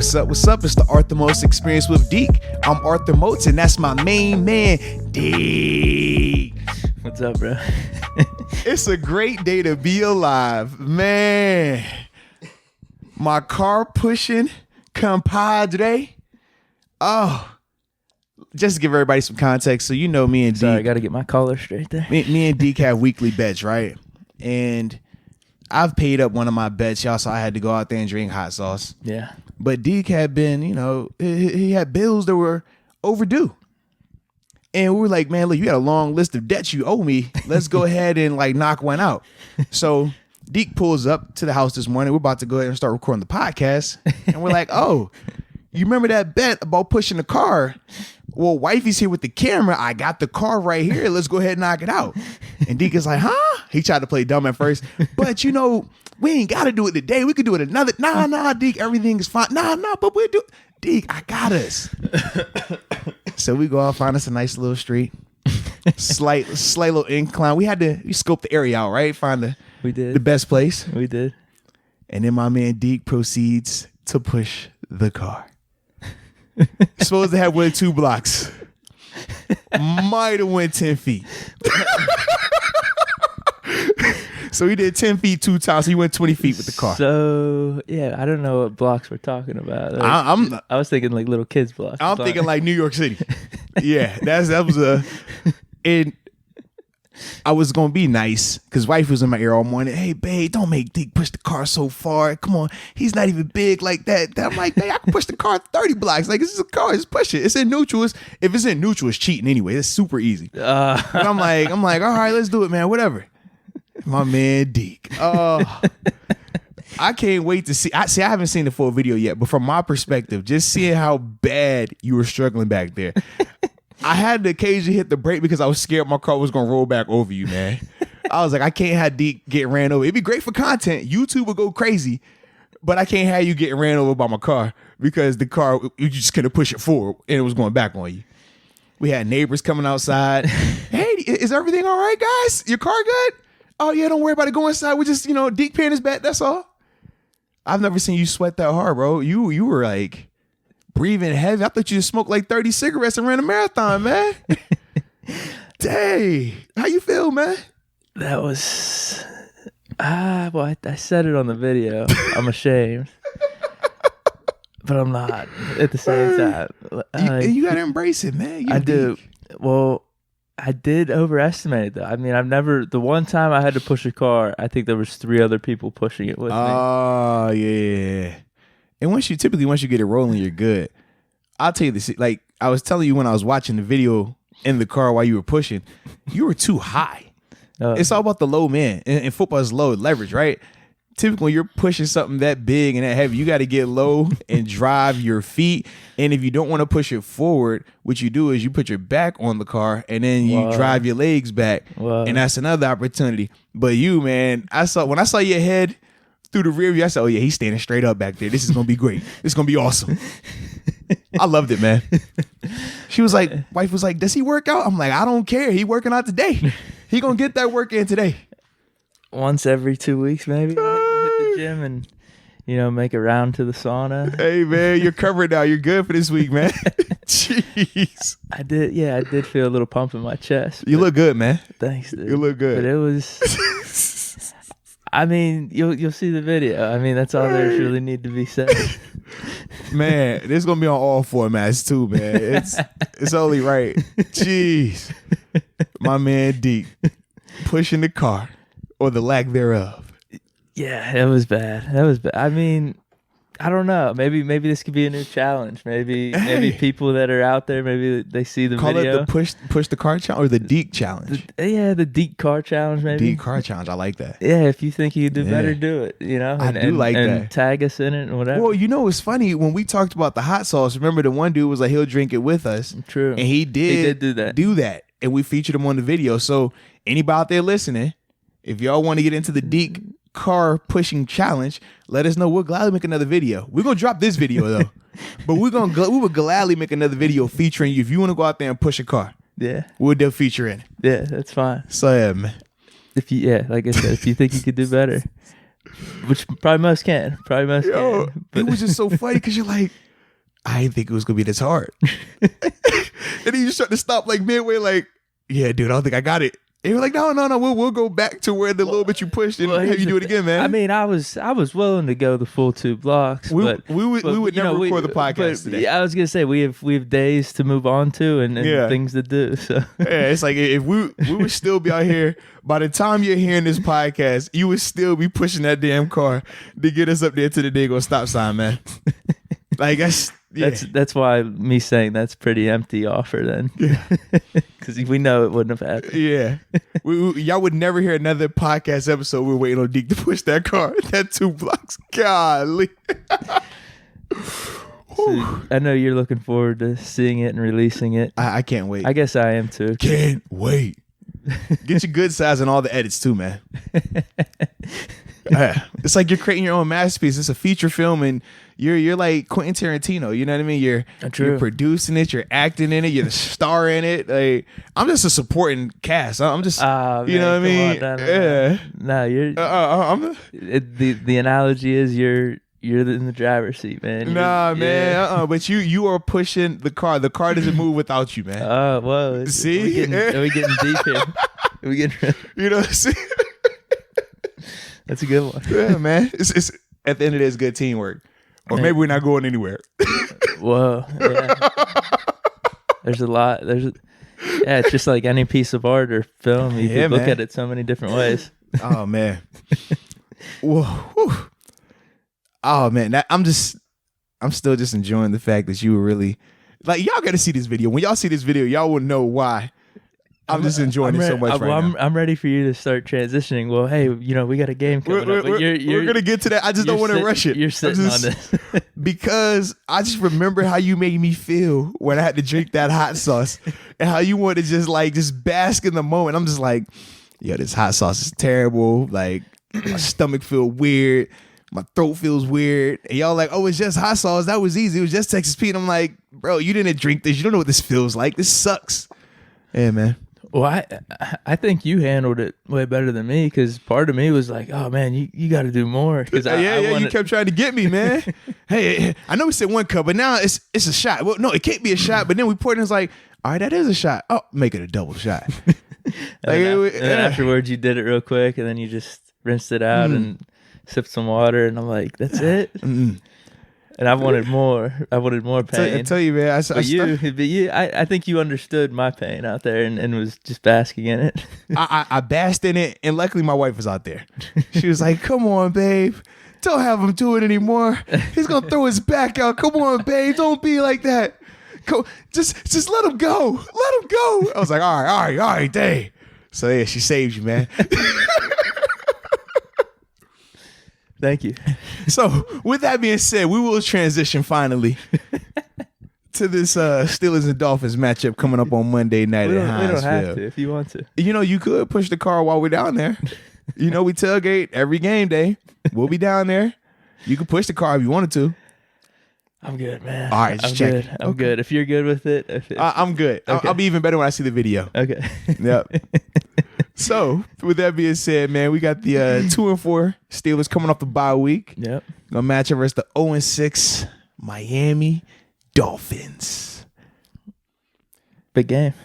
What's up? What's up? It's the Arthur Moats Experience with Deke. I'm Arthur Moats, and that's my main man, Deke. What's up, bro? It's a great day to be alive, man. My car pushing compadre. Oh, just to give everybody some context, so you know me and Deke. Sorry, I got to get my collar straight there. Me and Deke have weekly bets, right? And I've paid up one of my bets, y'all, so I had to go out there and drink hot sauce. Yeah. But Deke had been, he had bills that were overdue. And we were like, man, look, you got a long list of debts you owe me. Let's go ahead and knock one out. So Deke pulls up to the house this morning. We're about to go ahead and start recording the podcast. And we're like, oh, you remember that bet about pushing the car? Well, wifey's here with the camera. I got the car right here. Let's go ahead and knock it out. And Deke is like, huh? He tried to play dumb at first. But, we ain't got to do it today. We could do it another. Nah, Deke, everything is fine. Nah, but we'll do it. Deke, I got us. So we go out, find us a nice little street. Slight little incline. We scope the area out, right? Find the best place. We did. And then my man Deke proceeds to push the car. Supposed to have went 2 blocks. Might have went 10 feet. So he did 10 feet 2 times. So he went 20 feet with the car. So, yeah, I don't know what blocks we're talking about. I was thinking like little kids blocks. I'm thinking like New York City. Yeah, that was and I was going to be nice because wife was in my ear all morning. Hey, babe, don't make Deke push the car so far. Come on. He's not even big like that. I'm like, hey, I can push the car 30 blocks. Like, this is a car. Just push it. It's in neutral. If it's in neutral, it's cheating anyway. It's super easy. And I'm like, all right, let's do it, man. Whatever. My man Deke. Oh, I can't wait to see. I haven't seen the full video yet, but from my perspective, just seeing how bad you were struggling back there, I had to occasionally hit the brake because I was scared my car was going to roll back over you, man. I was like, I can't have Deke get ran over. It'd be great for content. YouTube would go crazy, but I can't have you getting ran over by my car because the car, you just couldn't push it forward and it was going back on you. We had neighbors coming outside. Hey, is everything all right, guys? Your car good? Oh, yeah, don't worry about it. Go inside. We just, Deke paying his bet. That's all. I've never seen you sweat that hard, bro. You were like breathing heavy. I thought you just smoked like 30 cigarettes and ran a marathon, man. Dang. How you feel, man? That was, I said it on the video. I'm ashamed. But I'm not at the same time. You got to embrace it, man. I do. Well, I did overestimate it, though. I mean, the one time I had to push a car, I think there was 3 other people pushing it with me. Oh, yeah. And once you get it rolling, you're good. I'll tell you this, like I was telling you when I was watching the video in the car while you were pushing, you were too high. It's all about the low man. And football is low leverage, right? Typically, when you're pushing something that big and that heavy, you got to get low and drive your feet. And if you don't want to push it forward, what you do is you put your back on the car and then you drive your legs back. And that's another opportunity. But you, man, when I saw your head through the rear view, I said, oh, yeah, he's standing straight up back there. This is going to be great. This is going to be awesome. I loved it, man. Wife was like, does he work out? I'm like, I don't care. He working out today. He going to get that work in today. Once every 2 weeks, maybe. Hit the gym and, make a round to the sauna. Hey, man, you're covered now. You're good for this week, man. Jeez. I did feel a little pump in my chest. You look good, man. Thanks, dude. You look good. But it was, I mean, you'll see the video. I mean, that's all there's really need to be said. Man, this is going to be on all formats too, man. It's only right. Jeez. My man Deke pushing the car. Or the lack thereof. Yeah, that was bad. I mean, I don't know. Maybe this could be a new challenge. Maybe people that are out there, maybe they see the video. Call it the push the car challenge or the Deke challenge. The Deke car challenge, maybe. Deke car challenge. I like that. Yeah, if you think you can do better, do it. I do like that. And tag us in it and whatever. Well, it's funny when we talked about the hot sauce. Remember the one dude was like he'll drink it with us. True. And he did do that, and we featured him on the video. So anybody out there listening, if y'all want to get into the Deke car pushing challenge, let us know. We'll gladly make another video. We're gonna drop this video though, but we would gladly make another video featuring you if you want to go out there and push a car. Yeah, we'll do feature in. Yeah, that's fine. So yeah, man. Like I said, if you think you could do better, which probably most can. Yo, But it was just so funny because you're like, I didn't think it was gonna be this hard. And then you start to stop like midway, like, yeah, dude, I don't think I got it. And you're like, no, we'll go back to where the little bit you pushed and have you do it again, man. I mean, I was willing to go the full 2 blocks, we but would never record the podcast but, today. Yeah, I was gonna say we have days to move on to and things to do. So yeah, it's like if we would still be out here by the time you're hearing this podcast, you would still be pushing that damn car to get us up there to the daggone stop sign, man. Like that's why me saying that's pretty empty offer then, because we know it wouldn't have happened. Yeah, y'all would never hear another podcast episode. We're waiting on Deke to push that car that 2 blocks. Golly. So I know you're looking forward to seeing it and releasing it. I can't wait. I guess I am too. Can't wait. Get your good size and all the edits too, man. It's like you're creating your own masterpiece. It's a feature film, and you're like Quentin Tarantino. You know what I mean? You're producing it, you're acting in it, you're the star in it. Like, I'm just a supporting cast. I'm just, you know what I mean? No, you're. The analogy is you're in the driver's seat, man. Man. But you are pushing the car. The car doesn't move without you, man. Oh, whoa. See? Are we getting deep here? Are we getting? You know what I'm saying? That's a good one. Yeah, man. It's at the end of the day, it's good teamwork. Or maybe we're not going anywhere. Whoa. Yeah. There's a lot. It's just like any piece of art or film. You can look at it so many different ways. Oh, man. Whoa. Oh, man. I'm still just enjoying the fact that you were really, like, y'all got to see this video. When y'all see this video, y'all will know why. I'm just enjoying it so much right now. I'm ready for you to start transitioning. Well, hey, we got a game coming up. But we're going to get to that. I just don't want to rush it. You're sitting on this. Because I just remember how you made me feel when I had to drink that hot sauce and how you wanted to just bask in the moment. I'm just like, yo, this hot sauce is terrible. Like, my stomach feels weird. My throat feels weird. And y'all like, oh, it's just hot sauce. That was easy. It was just Texas Pete. I'm like, bro, you didn't drink this. You don't know what this feels like. This sucks. Yeah, man. Well, I think you handled it way better than me, because part of me was like, oh, man, you got to do more. You kept trying to get me, man. Hey, I know we said 1 cup, but now it's a shot. Well, no, it can't be a shot. But then we poured it, and it's like, all right, that is a shot. Oh, make it a double shot. And afterwards, you did it real quick, and then you just rinsed it out and sipped some water, and I'm like, that's it? And I wanted more. I wanted more pain. I tell you, man. I think you understood my pain out there and was just basking in it. I basked in it, and luckily my wife was out there. She was like, "Come on, babe, don't have him do it anymore. He's gonna throw his back out. Come on, babe, don't be like that. Go, just let him go. Let him go." I was like, "All right, dang." So yeah, she saved you, man. Thank you. So, with that being said, we will transition finally to this Steelers and Dolphins matchup coming up on Monday night at Hinesville. We don't have to if you want to. You know, you could push the car while we're down there. You know, we tailgate every game day. We'll be down there. You can push the car if you wanted to. I'm good, man. All right, just check. I'm good. If you're good with it. I'm good. Okay. I'll be even better when I see the video. Okay. Yep. So, with that being said, man, we got the 2-4 Steelers coming off the bye week. Yep. Gonna match up versus the 0-6 Miami Dolphins. Big game.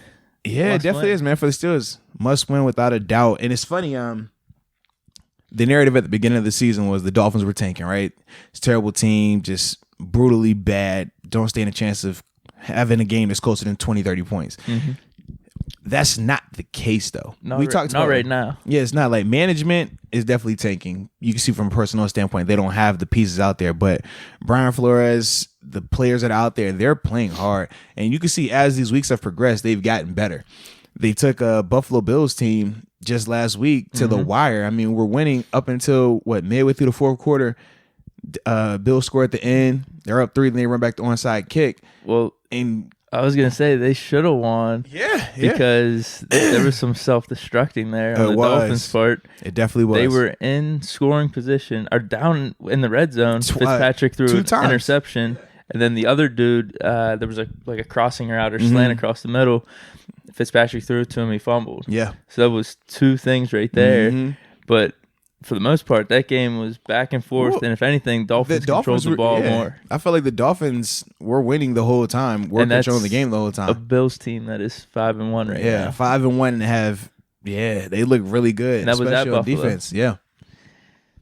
Yeah, it definitely is, man, for the Steelers. Must win without a doubt. And it's funny, the narrative at the beginning of the season was the Dolphins were tanking, right? It's a terrible team, just brutally bad. Don't stand a chance of having a game that's closer than 20, 30 points. Mm-hmm. That's not the case, though. Not right now. Yeah, it's not. Like, management is definitely tanking. You can see from a personal standpoint, they don't have the pieces out there. But Brian Flores, the players that are out there, they're playing hard. And you can see as these weeks have progressed, they've gotten better. They took a Buffalo Bills team just last week to the wire. I mean, we're winning up until, midway through the fourth quarter. Bills score at the end. They're up 3, then they run back the onside kick. Well, and I was going to say they should have won. Yeah. Because there was some self-destructing there on the Dolphins' part. It definitely was. They were in scoring position, or down in the red zone. Fitzpatrick threw an interception. And then the other dude, there was a crossing route or slant across the middle. Fitzpatrick threw it to him. He fumbled. Yeah. So that was 2 things right there. Mm-hmm. But for the most part, that game was back and forth. And if anything, Dolphins controlled the ball more. I felt like the Dolphins were winning the whole time. We're controlling the game the whole time. A Bills team that is 5-1 right now. Yeah, 5-1 and have. Yeah, they look really good, and that was especially at on defense. Yeah.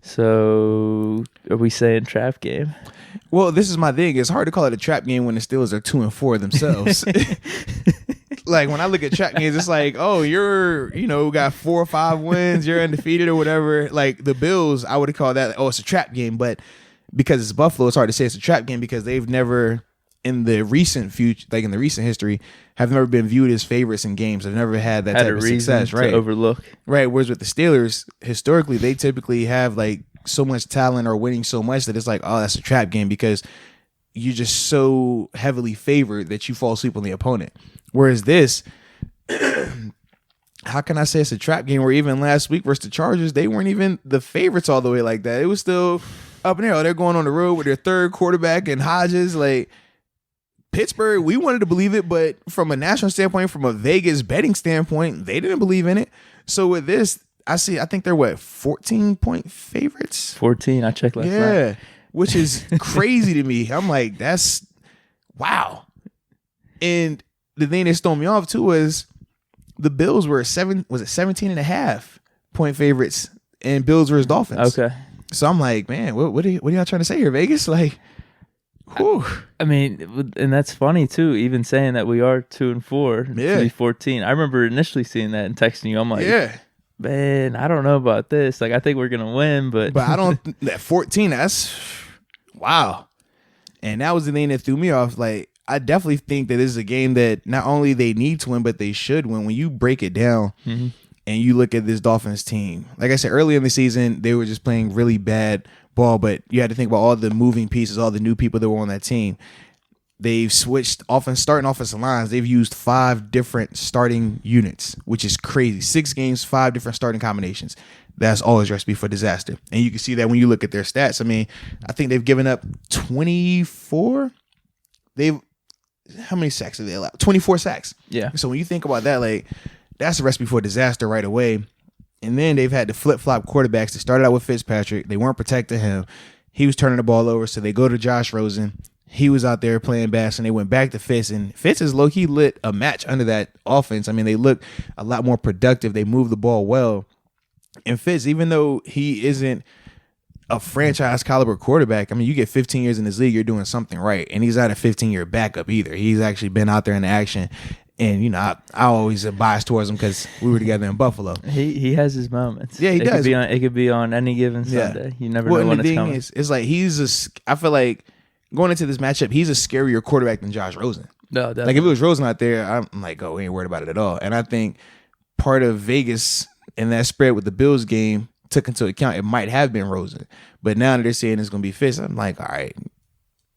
So, are we saying trap game? Well, this is my thing. It's hard to call it a trap game when the Steelers are 2-4 themselves. Like when I look at trap games, it's like, oh, you're, got 4 or 5 wins, you're undefeated or whatever. Like the Bills, I would have called that, it's a trap game. But because it's Buffalo, it's hard to say it's a trap game because they've never, in the recent future, like in the recent history, have never been viewed as favorites in games. They've never had that type of success, right? To overlook, right? Whereas with the Steelers, historically, they typically have like so much talent or winning so much that it's like, oh, that's a trap game because you're just so heavily favored that you fall asleep on the opponent. Whereas this, how can I say it's a trap game where even last week versus the Chargers, they weren't even the favorites all the way like that. It was still up in the air. They're going on the road with their third quarterback and Hodges. Like Pittsburgh, we wanted to believe it, but from a national standpoint, from a Vegas betting standpoint, they didn't believe in it. So with this, I think they're 14-point favorites? 14, I checked last night. Yeah, which is crazy to me. I'm like, that's wow. And the thing that's throwing me off too was the Bills were 17.5-point favorites and Bills versus Dolphins. Okay. So I'm like, man, what are y'all trying to say here, Vegas? Like, whew. I mean, and that's funny too, even saying that we are 2-4 to be 14. I remember initially seeing that and texting you. I'm like, man, I don't know about this. Like, I think we're going to win, but I don't, that 14, that's wow. And that was the thing that threw me off. Like, I definitely think that this is a game that not only they need to win, but they should win. When you break it down and you look at this Dolphins team, like I said, early in the season, they were just playing really bad ball, but you had to think about all the moving pieces, all the new people that were on that team. They've switched starting offensive lines. They've used 5 different starting units, which is crazy. 6 games, 5 different starting combinations. That's always a recipe for disaster. And you can see that when you look at their stats. I mean, I think they've given up 24. How many sacks have they allowed? 24 sacks. Yeah. So when you think about that, like, that's a recipe for disaster right away. And then they've had to flip-flop quarterbacks. They started out with Fitzpatrick. They weren't protecting him. He was turning the ball over, so they go to Josh Rosen. He was out there playing bass, and they went back to Fitz. And Fitz is low-key lit a match under that offense. I mean, they look a lot more productive. They move the ball well. And Fitz, even though he isn't a franchise caliber quarterback, I mean, you get 15 years in this league, you're doing something right. And he's not a 15-year backup either. He's actually been out there in action. And, I always am biased towards him because we were together in Buffalo. He has his moments. Yeah, he does. It could be on any given Sunday. You never know when it's coming. It's like I feel like going into this matchup, he's a scarier quarterback than Josh Rosen. No, definitely. Like if it was Rosen out there, I'm like, we ain't worried about it at all. And I think part of Vegas and that spread with the Bills game took into account it might have been Rosen. But now that they're saying it's going to be Fitz, I'm like, all right,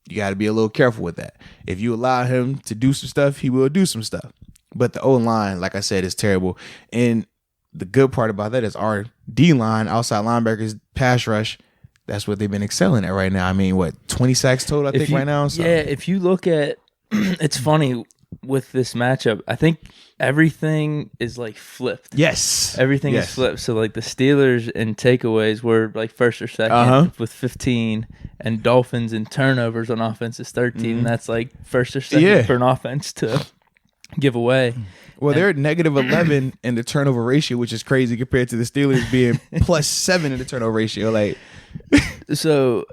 you got to be a little careful with that. If you allow him to do some stuff, he will do some stuff. But the O-line, like I said, is terrible. And the good part about that is our D-line, outside linebackers, pass rush, that's what they've been excelling at right now. I mean, 20 sacks total, I think, right now? So. Yeah, if you look at it's funny with this matchup, I think everything is like flipped. Yes. Everything is flipped. So like the Steelers in takeaways were like first or second with 15, and Dolphins in turnovers on offense is 13. And that's like first or second for an offense to give away. Well, they're at -11 in the turnover ratio, which is crazy compared to the Steelers being +7 in the turnover ratio. Like, so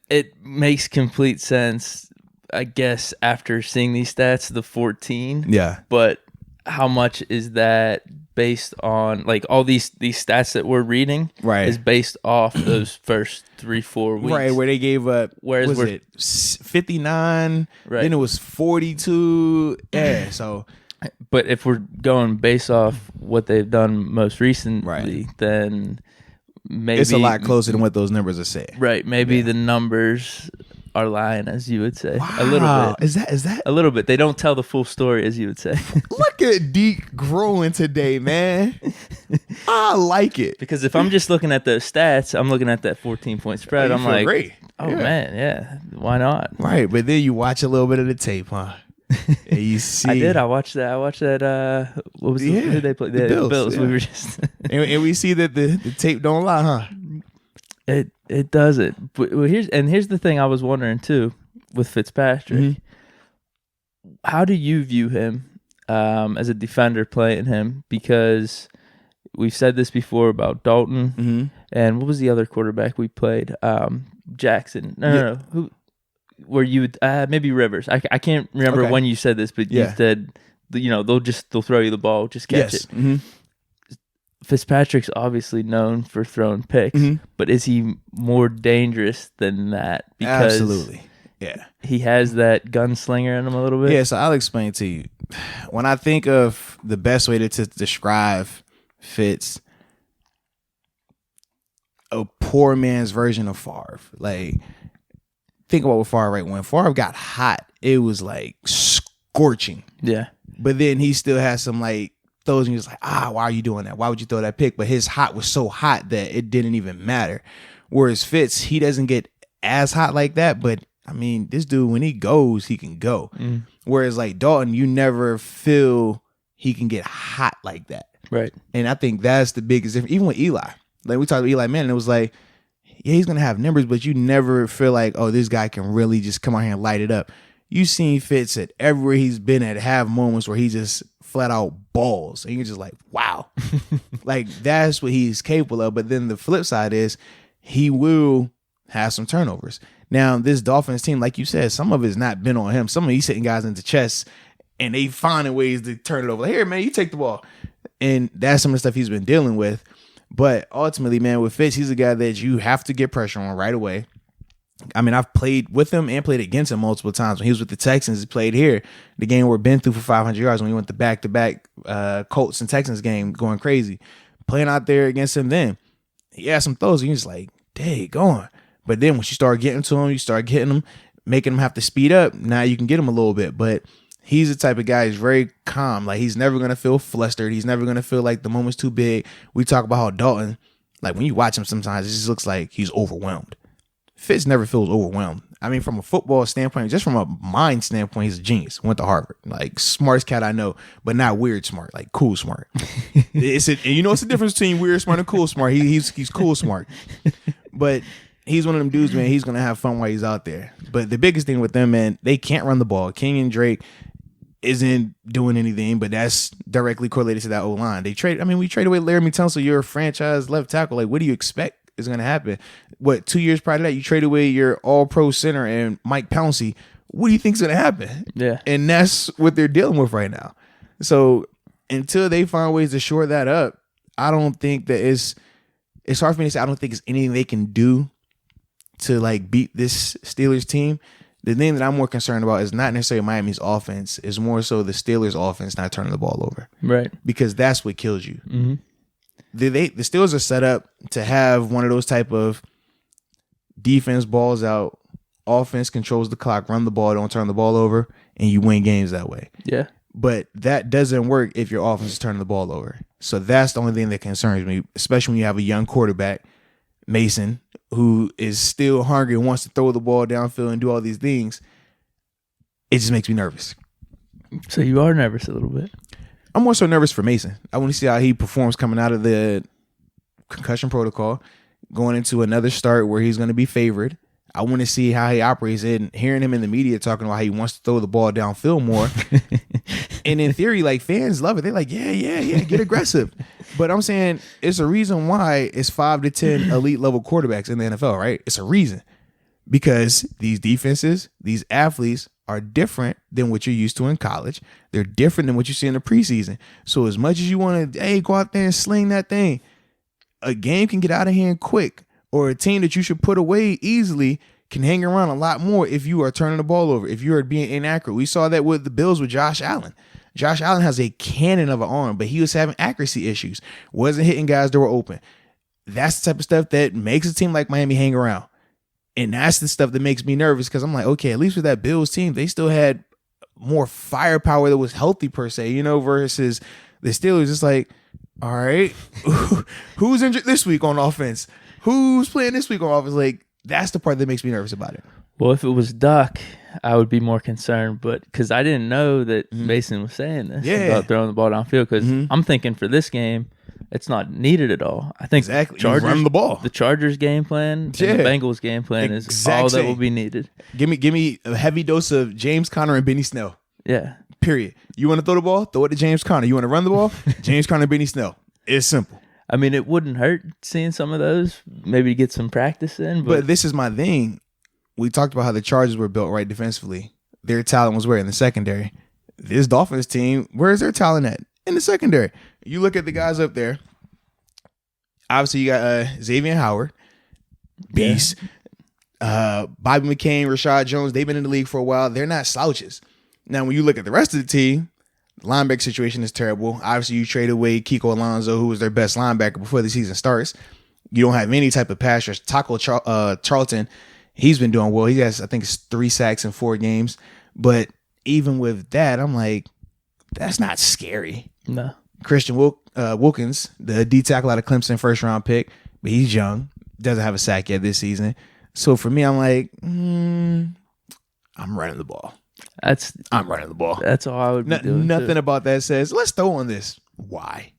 it makes complete sense, I guess, after seeing these stats, the 14. Yeah. But how much is that based on, like, all these stats that we're reading is based off those first 3-4 weeks. Right, where they gave up, whereas was it 59, then it was 42. Yeah, so. But if we're going based off what they've done most recently, then maybe it's a lot closer than what those numbers are saying. Right, maybe the numbers are lying, as you would say. Wow. A little bit. Is that a little bit? They don't tell the full story, as you would say. Look at Deke growing today, man. I like it. Because if I'm just looking at those stats, I'm looking at that 14-point spread. I'm like, great. Man, why not? Right, but then you watch a little bit of the tape, huh? And you see, I watched that. What was who did they play? The Bills. Yeah. We were just and we see that the tape don't lie, huh? It doesn't. But here's the thing I was wondering too with Fitzpatrick. Mm-hmm. How do you view him as a defender playing him? Because we've said this before about Dalton, mm-hmm. and what was the other quarterback we played? Jackson. No. Who? Where you would maybe Rivers. I can't remember when you said this, but you said they'll throw you the ball, just catch it. Mm-hmm. Fitzpatrick's obviously known for throwing picks, mm-hmm. but is he more dangerous than that? Because absolutely, yeah. He has that gunslinger in him a little bit. Yeah, so I'll explain to you. When I think of the best way to describe Fitz, a poor man's version of Favre. Like, think about what Favre, right? When Favre got hot, it was like scorching. Yeah. But then he still has some like throws, and he was like, why are you doing that? Why would you throw that pick? But his hot was so hot that it didn't even matter. Whereas Fitz, he doesn't get as hot like that, but I mean, this dude, when he goes, he can go. Mm. Whereas like Dalton, you never feel he can get hot like that. Right. And I think that's the biggest difference. Even with Eli. Like we talked about Eli Manning, it was like, yeah, he's going to have numbers, but you never feel like, oh, this guy can really just come out here and light it up. You seen Fitz at everywhere he's been at have moments where he just flat out balls. And you're just like, wow. Like, that's what he's capable of. But then the flip side is he will have some turnovers. Now, this Dolphins team, like you said, some of it's not been on him. Some of he's hitting guys into chests, and they finding ways to turn it over. Like, here, man, you take the ball. And that's some of the stuff he's been dealing with. But ultimately, man, with Fitz, he's a guy that you have to get pressure on right away. I mean, I've played with him and played against him multiple times. When he was with the Texans, he played here. The game where Ben threw for 500 yards when he went the back-to-back Colts and Texans game going crazy. Playing out there against him then, he had some throws, and he was like, dang, going. But then once you start getting to him, you start getting him, making him have to speed up. Now you can get him a little bit. But he's the type of guy who's very calm. Like, he's never going to feel flustered. He's never going to feel like the moment's too big. We talk about how Dalton, like when you watch him sometimes, it just looks like he's overwhelmed. Fitz never feels overwhelmed. I mean, from a football standpoint, just from a mind standpoint, he's a genius. Went to Harvard. Like, smartest cat I know, but not weird smart, like cool smart. And you know, it's the difference between weird smart and cool smart. He's cool smart. But he's one of them dudes, man, he's going to have fun while he's out there. But the biggest thing with them, man, they can't run the ball. Kenyon Drake isn't doing anything, but that's directly correlated to that O-line. We traded away Laramie Tunsil, your franchise left tackle. Like, what do you expect is going to happen? What, 2 years prior to that, you trade away your all-pro center and Mike Pouncey. What do you think is going to happen? Yeah. And that's what they're dealing with right now. So until they find ways to shore that up, I don't think that it's hard for me to say I don't think it's anything they can do to like beat this Steelers team. The thing that I'm more concerned about is not necessarily Miami's offense. It's more so the Steelers' offense not turning the ball over. Right. Because that's what kills you. Mm-hmm. The Steelers are set up to have one of those type of defense balls out, offense controls the clock, run the ball, don't turn the ball over, and you win games that way. Yeah. But that doesn't work if your offense is turning the ball over. So that's the only thing that concerns me, especially when you have a young quarterback, Mason, who is still hungry and wants to throw the ball downfield and do all these things. It just makes me nervous. So you are nervous a little bit. I'm more so nervous for Mason. I want to see how he performs coming out of the concussion protocol, going into another start where he's going to be favored. I want to see how he operates, and hearing him in the media talking about how he wants to throw the ball downfield more. And in theory, like, fans love it. They're like, yeah, get aggressive. But I'm saying it's a reason why it's 5 to 10 elite level quarterbacks in the NFL, right? It's a reason. Because these defenses, these athletes are different than what you're used to in college. They're different than what you see in the preseason. So as much as you want to, go out there and sling that thing, a game can get out of hand quick, or a team that you should put away easily can hang around a lot more if you are turning the ball over, if you are being inaccurate. We saw that with the Bills with Josh Allen. Josh Allen has a cannon of an arm, but he was having accuracy issues. Wasn't hitting guys that were open. That's the type of stuff that makes a team like Miami hang around. And that's the stuff that makes me nervous, because I'm like, okay, at least with that Bills team, they still had more firepower that was healthy per se, versus the Steelers. It's like, all right, who's injured this week on offense? Who's playing this week on offense? Like, that's the part that makes me nervous about it. Well, if it was Duck, I would be more concerned, but because I didn't know that Mason was saying this about throwing the ball downfield, because I'm thinking for this game, it's not needed at all. I think exactly. Chargers run the ball. The Chargers game plan and the Bengals game plan is all that will be needed. Give me a heavy dose of James Conner and Benny Snell. Yeah. Period. You want to throw the ball? Throw it to James Conner. You want to run the ball? James Conner and Benny Snell. It's simple. I mean, it wouldn't hurt seeing some of those, maybe to get some practice in. But this is my thing. We talked about how the Chargers were built right defensively. Their talent was where? In the secondary. This Dolphins team, where's their talent at? In the secondary. You look at the guys up there. Obviously, you got Xavier Howard, beast. Yeah. Bobby McCain, Rashad Jones, they've been in the league for a while. They're not slouches. Now, when you look at the rest of the team, the linebacker situation is terrible. Obviously, you trade away Kiko Alonso, who was their best linebacker before the season starts. You don't have any type of pass rush. Taco Charlton, he's been doing well. He has, I think, 3 sacks in 4 games. But even with that, I'm like, that's not scary. No. Christian Wilkins, the D tackle out of Clemson, first-round pick, but he's young. Doesn't have a sack yet this season. So for me, I'm like, I'm running the ball. I'm running the ball. That's all I would be doing. Nothing about that says, let's throw on this. Why?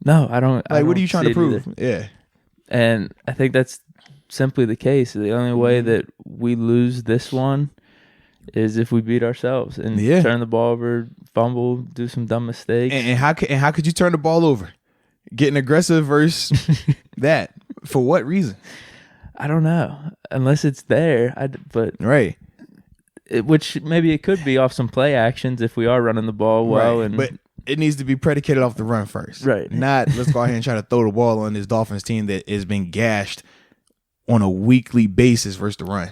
No, I don't. Like, what are you trying to prove? Either. Yeah. And I think that's simply the case. The only way that we lose this one is if we beat ourselves and turn the ball over, fumble, do some dumb mistakes. And how could you turn the ball over? Getting aggressive versus that. For what reason? I don't know. Unless it's there. But right. Which maybe it could be off some play actions if we are running the ball well. Right. But it needs to be predicated off the run first. Right. Not let's go ahead and try to throw the ball on this Dolphins team that has been gashed on a weekly basis versus the run.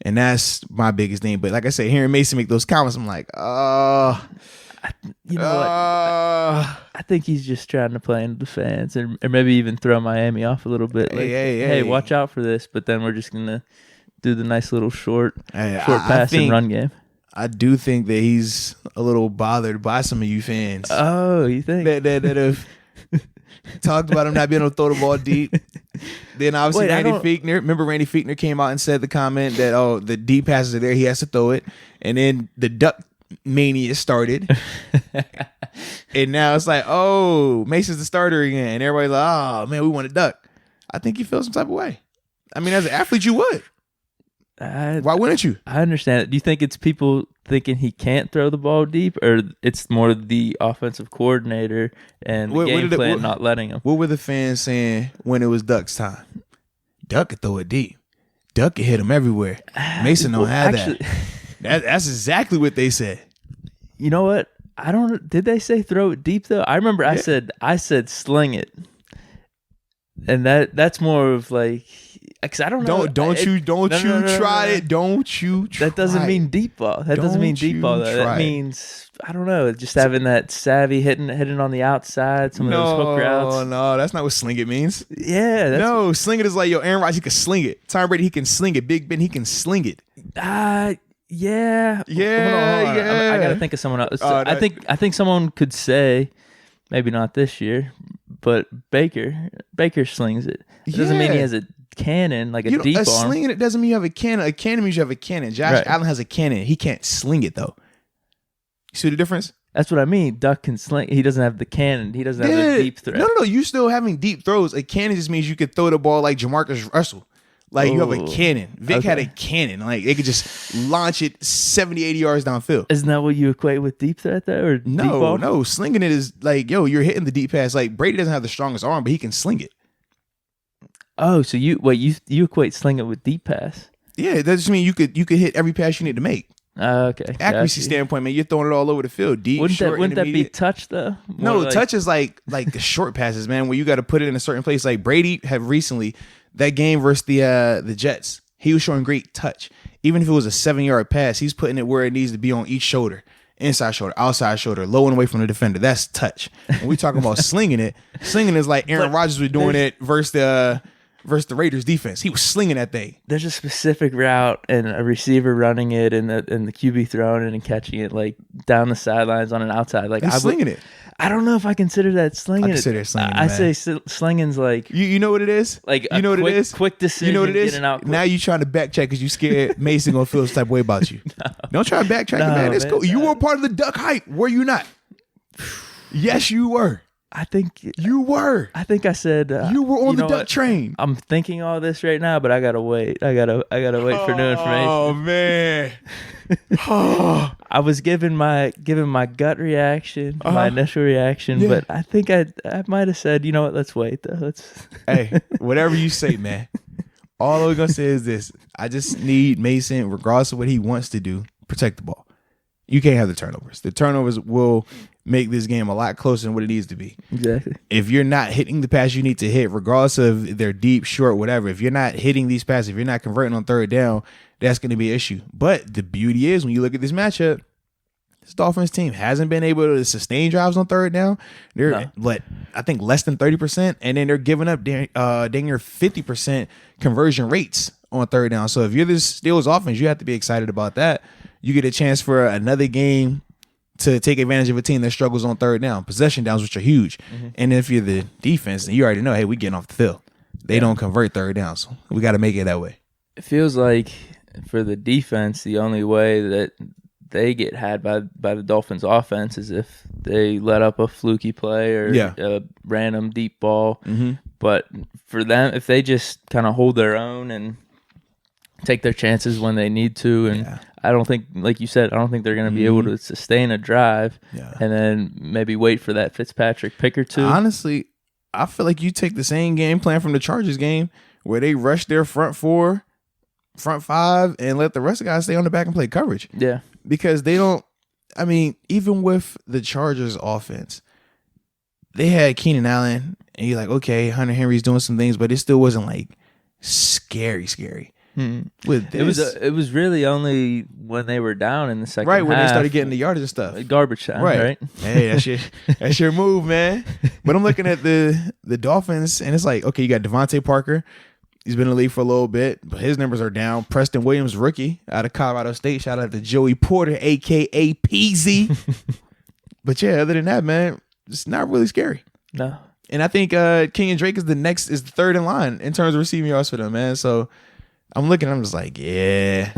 And that's my biggest thing. But like I said, hearing Mason make those comments, I'm like, you know what? I think he's just trying to play into the fans or maybe even throw Miami off a little bit. Like, hey, watch out for this. But then we're just going to do the nice little short pass and run game. I do think that he's a little bothered by some of you fans. Oh, you think? That have talked about him not being able to throw the ball deep. Then obviously Randy Fichtner. Remember Randy Fichtner came out and said the comment that, the deep passes are there, he has to throw it. And then the duck mania started. And now it's like, Mason's the starter again. And everybody's like, oh, man, we want a duck. I think you feel some type of way. I mean, as an athlete, you would. Why wouldn't you? I understand it. Do you think it's people thinking he can't throw the ball deep, or it's more the offensive coordinator and the game plan not letting him? What were the fans saying when it was Duck's time? Duck could throw it deep. Duck could hit him everywhere. Mason don't have that. That's exactly what they said. You know what? I don't. Did they say throw it deep though? I remember I said sling it, and that's more of like. Cause I don't know. Don't you try it. Don't you try That doesn't mean deep ball. That doesn't mean deep ball though. That means, I don't know, just having that savvy hitting on the outside, some of those hook routes. No, that's not what sling it means. Yeah. Sling it is like, Aaron Rodgers, he can sling it. Tom Brady, he can sling it. Big Ben, he can sling it. Yeah. Hold on. I gotta think of someone else. I think someone could say, maybe not this year, but Baker slings it. It doesn't mean he has a cannon, like a deep arm. Slinging it doesn't mean you have a cannon. A cannon means you have a cannon. Josh Allen has a cannon. He can't sling it though. You see the difference? That's what I mean. Duck can sling. He doesn't have the cannon. He doesn't have the deep throw. No. You still having deep throws. A cannon just means you could throw the ball like Jamarcus Russell. Like you have a cannon. Vic had a cannon. Like they could just launch it 70, 80 yards downfield. Isn't that what you equate with deep threat though? Or deep ball? No. Slinging it is like, you're hitting the deep pass. Like Brady doesn't have the strongest arm, but he can sling it. Oh, so you equate sling it with deep pass? Yeah, that just means you could hit every pass you need to make. Okay. Accuracy standpoint, man, you're throwing it all over the field, deep, wouldn't that be touch though? Touch is like the short passes, man, where you got to put it in a certain place. Like Brady had recently that game versus the Jets. He was showing great touch, even if it was a 7-yard pass. He's putting it where it needs to be on each shoulder. Inside shoulder, outside shoulder, low and away from the defender. That's touch. When we talking about slinging is like Aaron Rodgers was doing it versus the Raiders defense. He was slinging that thing. There's a specific route and a receiver running it and the QB throwing it and catching it like down the sidelines on an outside. Like he's slinging it. I don't know if I consider that slinging. I consider it slinging. I say slinging's like you know what it is. Like it is. Quick decision. You know what it is. Out now you trying to backtrack because you scared Mason gonna feel this type of way about you. Don't try to backtrack, man. Let's go. You were part of the Duck hype, were you not? Yes, you were. I think you were. I think I said you were on the duck train. I'm thinking all this right now, but I gotta wait. I gotta wait for new information. Oh man. I was giving my gut reaction, my initial reaction, but I think I might have said, you know what? Let's wait though. Let's. Hey, whatever you say, man. All we're gonna say is this: I just need Mason, regardless of what he wants to do, protect the ball. You can't have the turnovers. The turnovers will make this game a lot closer than what it needs to be. Exactly. If you're not hitting the pass you need to hit, regardless of if they're deep, short, whatever, if you're not hitting these passes, if you're not converting on third down, that's going to be an issue. But the beauty is, when you look at this matchup, this Dolphins team hasn't been able to sustain drives on third down. They're I think less than 30%, and then they're giving up dang near 50% conversion rates on third down. So if you're the Steelers offense, you have to be excited about that. You get a chance for another game to take advantage of a team that struggles on third down, possession downs, which are huge. Mm-hmm. And if you're the defense, you already know, hey, we getting off the field. They don't convert third down, so we got to make it that way. It feels like for the defense, the only way that they get had by the Dolphins offense is if they let up a fluky play or a random deep ball. Mm-hmm. But for them, if they just kind of hold their own and take their chances when they need to, and I don't think, like you said, I don't think they're going to be able to sustain a drive and then maybe wait for that Fitzpatrick pick or two. Honestly, I feel like you take the same game plan from the Chargers game where they rush their front four, front five, and let the rest of the guys stay on the back and play coverage. Yeah. Because they don't, I mean, even with the Chargers offense, they had Keenan Allen, and you're like, okay, Hunter Henry's doing some things, but it still wasn't like scary. With this, it was really only when they were down in the second half, when they started getting the yardage and stuff, garbage time, right? Hey, that's your move, man. But I'm looking at the Dolphins, and it's like, okay, you got Devontae Parker. He's been in the league for a little bit, but his numbers are down. Preston Williams, rookie out of Colorado State. Shout out to Joey Porter, a.k.a. Peasy. But yeah, other than that, man, it's not really scary. No. And I think Kenyon Drake is the third in line in terms of receiving yards for them, man. So I'm looking, I'm just like, yeah.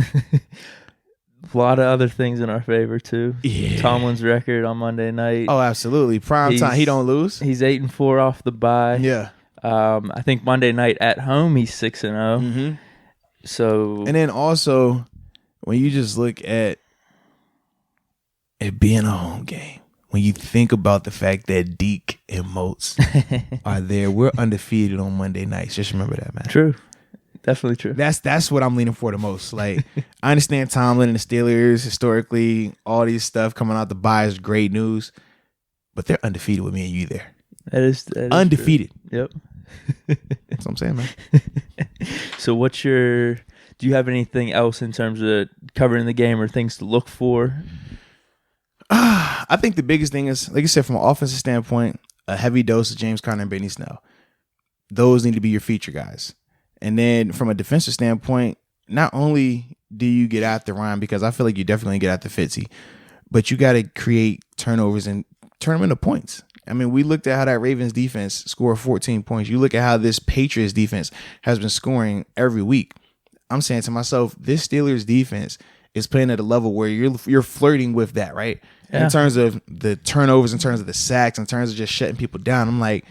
A lot of other things in our favor, too. Yeah. Tomlin's record on Monday night. Oh, absolutely. Prime time. He don't lose. He's 8-4 off the bye. Yeah. I think Monday night at home, he's 6-0. Mm-hmm. So. And then also, when you just look at it being a home game, when you think about the fact that Deke and Moats are there, we're undefeated on Monday nights. Just remember that, man. True. Definitely true. That's what I'm leaning for the most. Like, I understand Tomlin and the Steelers, historically, all these stuff coming out the bye is great news, but they're undefeated with me and you there. That is undefeated. True. Yep. That's what I'm saying, man. So do you have anything else in terms of covering the game or things to look for? I think the biggest thing is, like you said, from an offensive standpoint, a heavy dose of James Conner and Benny Snell. Those need to be your feature guys. And then from a defensive standpoint, not only do you get after Ryan, because I feel like you definitely get after Fitzy, but you got to create turnovers and turn them into points. I mean, we looked at how that Ravens defense scored 14 points. You look at how this Patriots defense has been scoring every week. I'm saying to myself, this Steelers defense is playing at a level where you're flirting with that, right? Yeah. In terms of the turnovers, in terms of the sacks, in terms of just shutting people down. I'm like,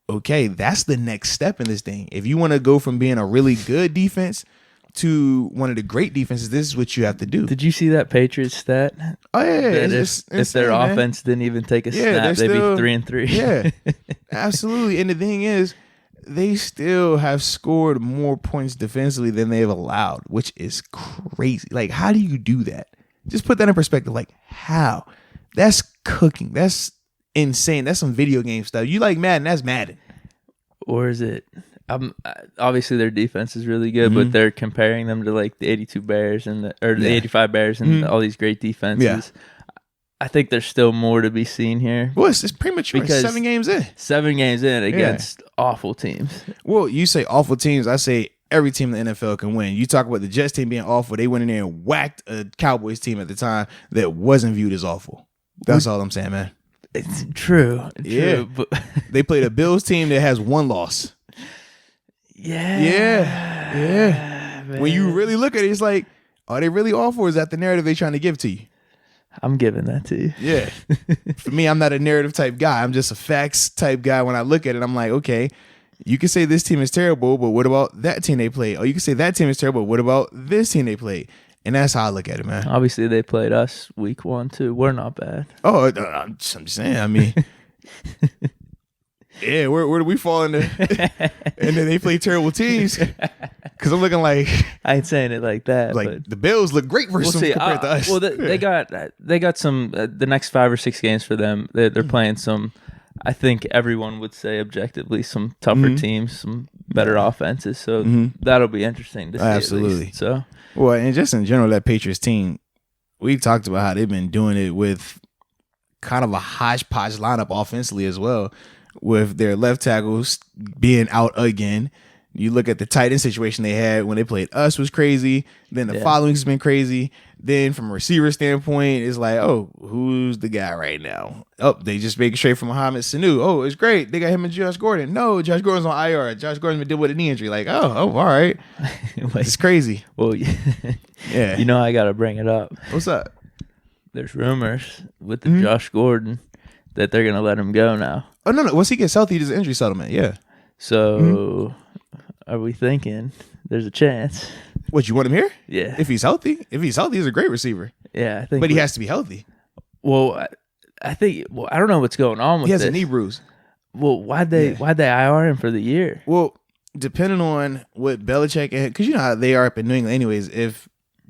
okay, that's the next step in this thing. If you want to go from being a really good defense to one of the great defenses, this is what you have to do. Did you see that Patriots stat? Oh yeah, if their offense didn't even take a snap, they'd be 3-3. Yeah, absolutely. And the thing is, they still have scored more points defensively than they've allowed, which is crazy. Like, how do you do that? Just put that in perspective. Like, how? That's cooking. That's insane. That's some video game stuff. You like Madden? That's Madden. Or is it? Obviously, their defense is really good, but they're comparing them to like the 82 Bears the 85 Bears and all these great defenses. Yeah. I think there's still more to be seen here. Well, it's premature. Because 7 games in. 7 games in against awful teams. Well, you say awful teams. I say every team in the NFL can win. You talk about the Jets team being awful. They went in there and whacked a Cowboys team at the time that wasn't viewed as awful. That's all I'm saying, man. It's true. Yeah. But they played a Bills team that has 1 loss. Yeah. Man. When you really look at it, it's like, are they really awful, or is that the narrative they're trying to give to you? I'm giving that to you. Yeah. For me, I'm not a narrative type guy. I'm just a facts type guy. When I look at it, I'm like, okay, you can say this team is terrible, but what about that team they played? Or you can say that team is terrible, but what about this team they played? And that's how I look at it, man. Obviously, they played us week 1 too. We're not bad. Oh, I'm just saying. I mean, yeah, where do we fall in there? And then they play terrible teams. Because I'm looking like I ain't saying it like that. Like but the Bills look great versus them compared to us. Well, they got some the next 5 or 6 games for them. They're playing some. I think everyone would say objectively some tougher teams, some better offenses. So that'll be interesting to see. Absolutely. At least, so. Well, and just in general, that Patriots team, we've talked about how they've been doing it with kind of a hodgepodge lineup offensively as well, with their left tackles being out again. You look at the tight end situation they had when they played us was crazy. Then the following has been crazy. Then from a receiver standpoint, it's like, oh, who's the guy right now? Oh, they just make it straight from Mohamed Sanu. Oh, it's great. They got him and Josh Gordon. No, Josh Gordon's on IR. Josh Gordon's been dealing with a knee injury. Like, oh, all right. It's crazy. Well, yeah. You know I got to bring it up. What's up? There's rumors with the Josh Gordon that they're going to let him go now. Oh, no. Once he gets healthy, there's an injury settlement. Yeah. So are we thinking there's a chance? What, you want him here? Yeah. If he's healthy, he's a great receiver. Yeah, I think. But he has to be healthy. Well, I think. Well, I don't know what's going on with He has this. a knee bruise. Well, why'd they IR him for the year? Well, depending on what Belichick and because you know how they are up in New England, anyways. If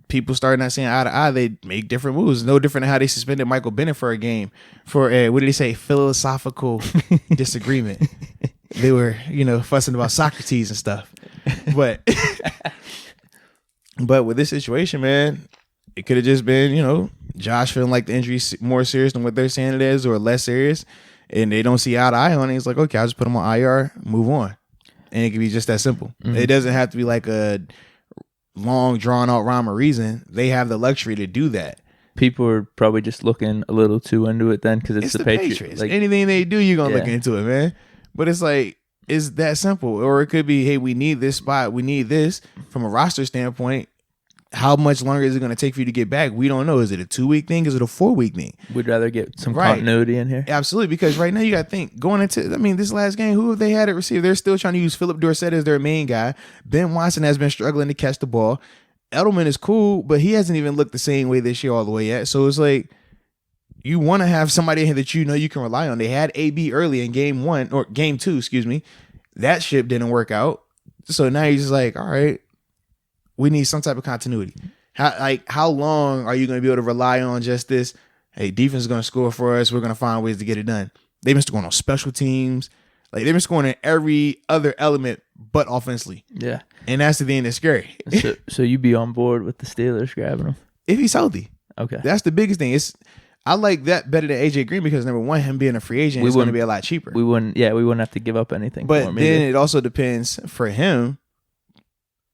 people start not seeing eye to eye, they make different moves. No different than how they suspended Michael Bennett for a game for a what did he say? Philosophical disagreement. They were, fussing about Socrates and stuff. But with this situation, man, it could have just been, Josh feeling like the injury's more serious than what they're saying it is or less serious. And they don't see eye to eye on it. It's like, okay, I'll just put him on IR, move on. And it can be just that simple. It doesn't have to be like a long, drawn-out rhyme or reason. They have the luxury to do that. People are probably just looking a little too into it then because it's the Patriots. Like, anything they do, you're going to look into it, man. But it's like, it's that simple. Or it could be, hey, we need this spot. We need this. From a roster standpoint, how much longer is it going to take for you to get back? We don't know. Is it a 2-week thing? Is it a 4-week thing? We'd rather get some continuity in here. Absolutely. Because right now you got to think, going into, this last game, who have they had at receiver? They're still trying to use Philip Dorsett as their main guy. Ben Watson has been struggling to catch the ball. Edelman is cool, but he hasn't even looked the same way this year all the way yet. So it's like, you want to have somebody here that you can rely on. They had AB early in game 2, excuse me. That ship didn't work out. So now you're just like, all right, we need some type of continuity. How long are you going to be able to rely on just this? Hey, defense is going to score for us. We're going to find ways to get it done. They've been scoring on special teams. Like, they've been scoring in every other element but offensively. Yeah. And that's the thing that's scary. So you be on board with the Steelers grabbing him? If he's healthy. Okay. That's the biggest thing. I like that better than AJ Green because number one, him being a free agent is going to be a lot cheaper. We wouldn't have to give up anything. But for him then either. it also depends for him.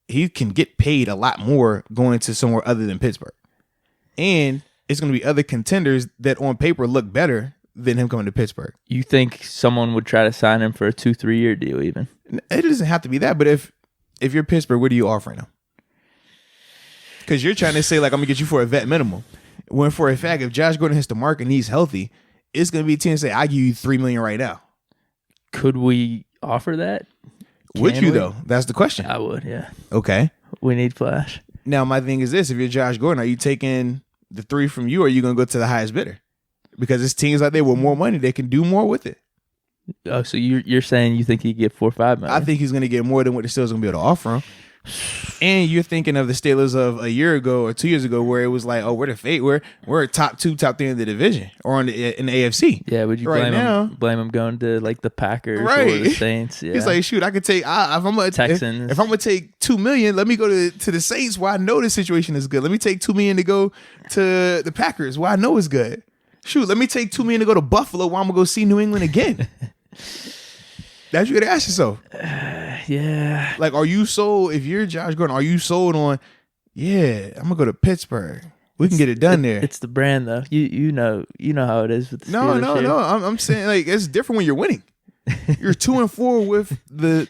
He can get paid a lot more going to somewhere other than Pittsburgh, and it's going to be other contenders that on paper look better than him coming to Pittsburgh. You think someone would try to sign him for a 2-3 year deal? Even it doesn't have to be that. But if you're Pittsburgh, what are you offering him? Because you're trying to say like I'm gonna get you for a vet minimum. When for a fact, if Josh Gordon hits the mark and he's healthy, it's going to be a team to say, I give you $3 million right now. Could we offer that? Would you, though? That's the question. I would, yeah. Okay. We need flash. Now, my thing is this. If you're Josh Gordon, are you taking the 3 from you or are you going to go to the highest bidder? Because it's teams out there with more money. They can do more with it. Oh, so you're saying you think he could get $4 or $5 million? I think he's going to get more than what the Steelers going to be able to offer him. And you're thinking of the Steelers of a year ago or 2 years ago where it was like, oh, we're the fate. We're a top 2, top 3 in the division or in the AFC. Yeah, would you blame him going to like the Packers or the Saints? Yeah. He's like, shoot, I could take if I'm gonna take $2 million, let me go to the Saints where I know the situation is good. Let me take $2 million to go to the Packers where I know it's good. Shoot, let me take $2 million to go to Buffalo where I'm gonna go see New England again. That's what you gotta ask yourself. Yeah. Like, are you sold? If you're Josh Gordon, are you sold on? Yeah, I'm gonna go to Pittsburgh. We can get it done there. It's the brand, though. You know how it is with the Steelers. No. I'm saying like it's different when you're winning. You're 2-4 with the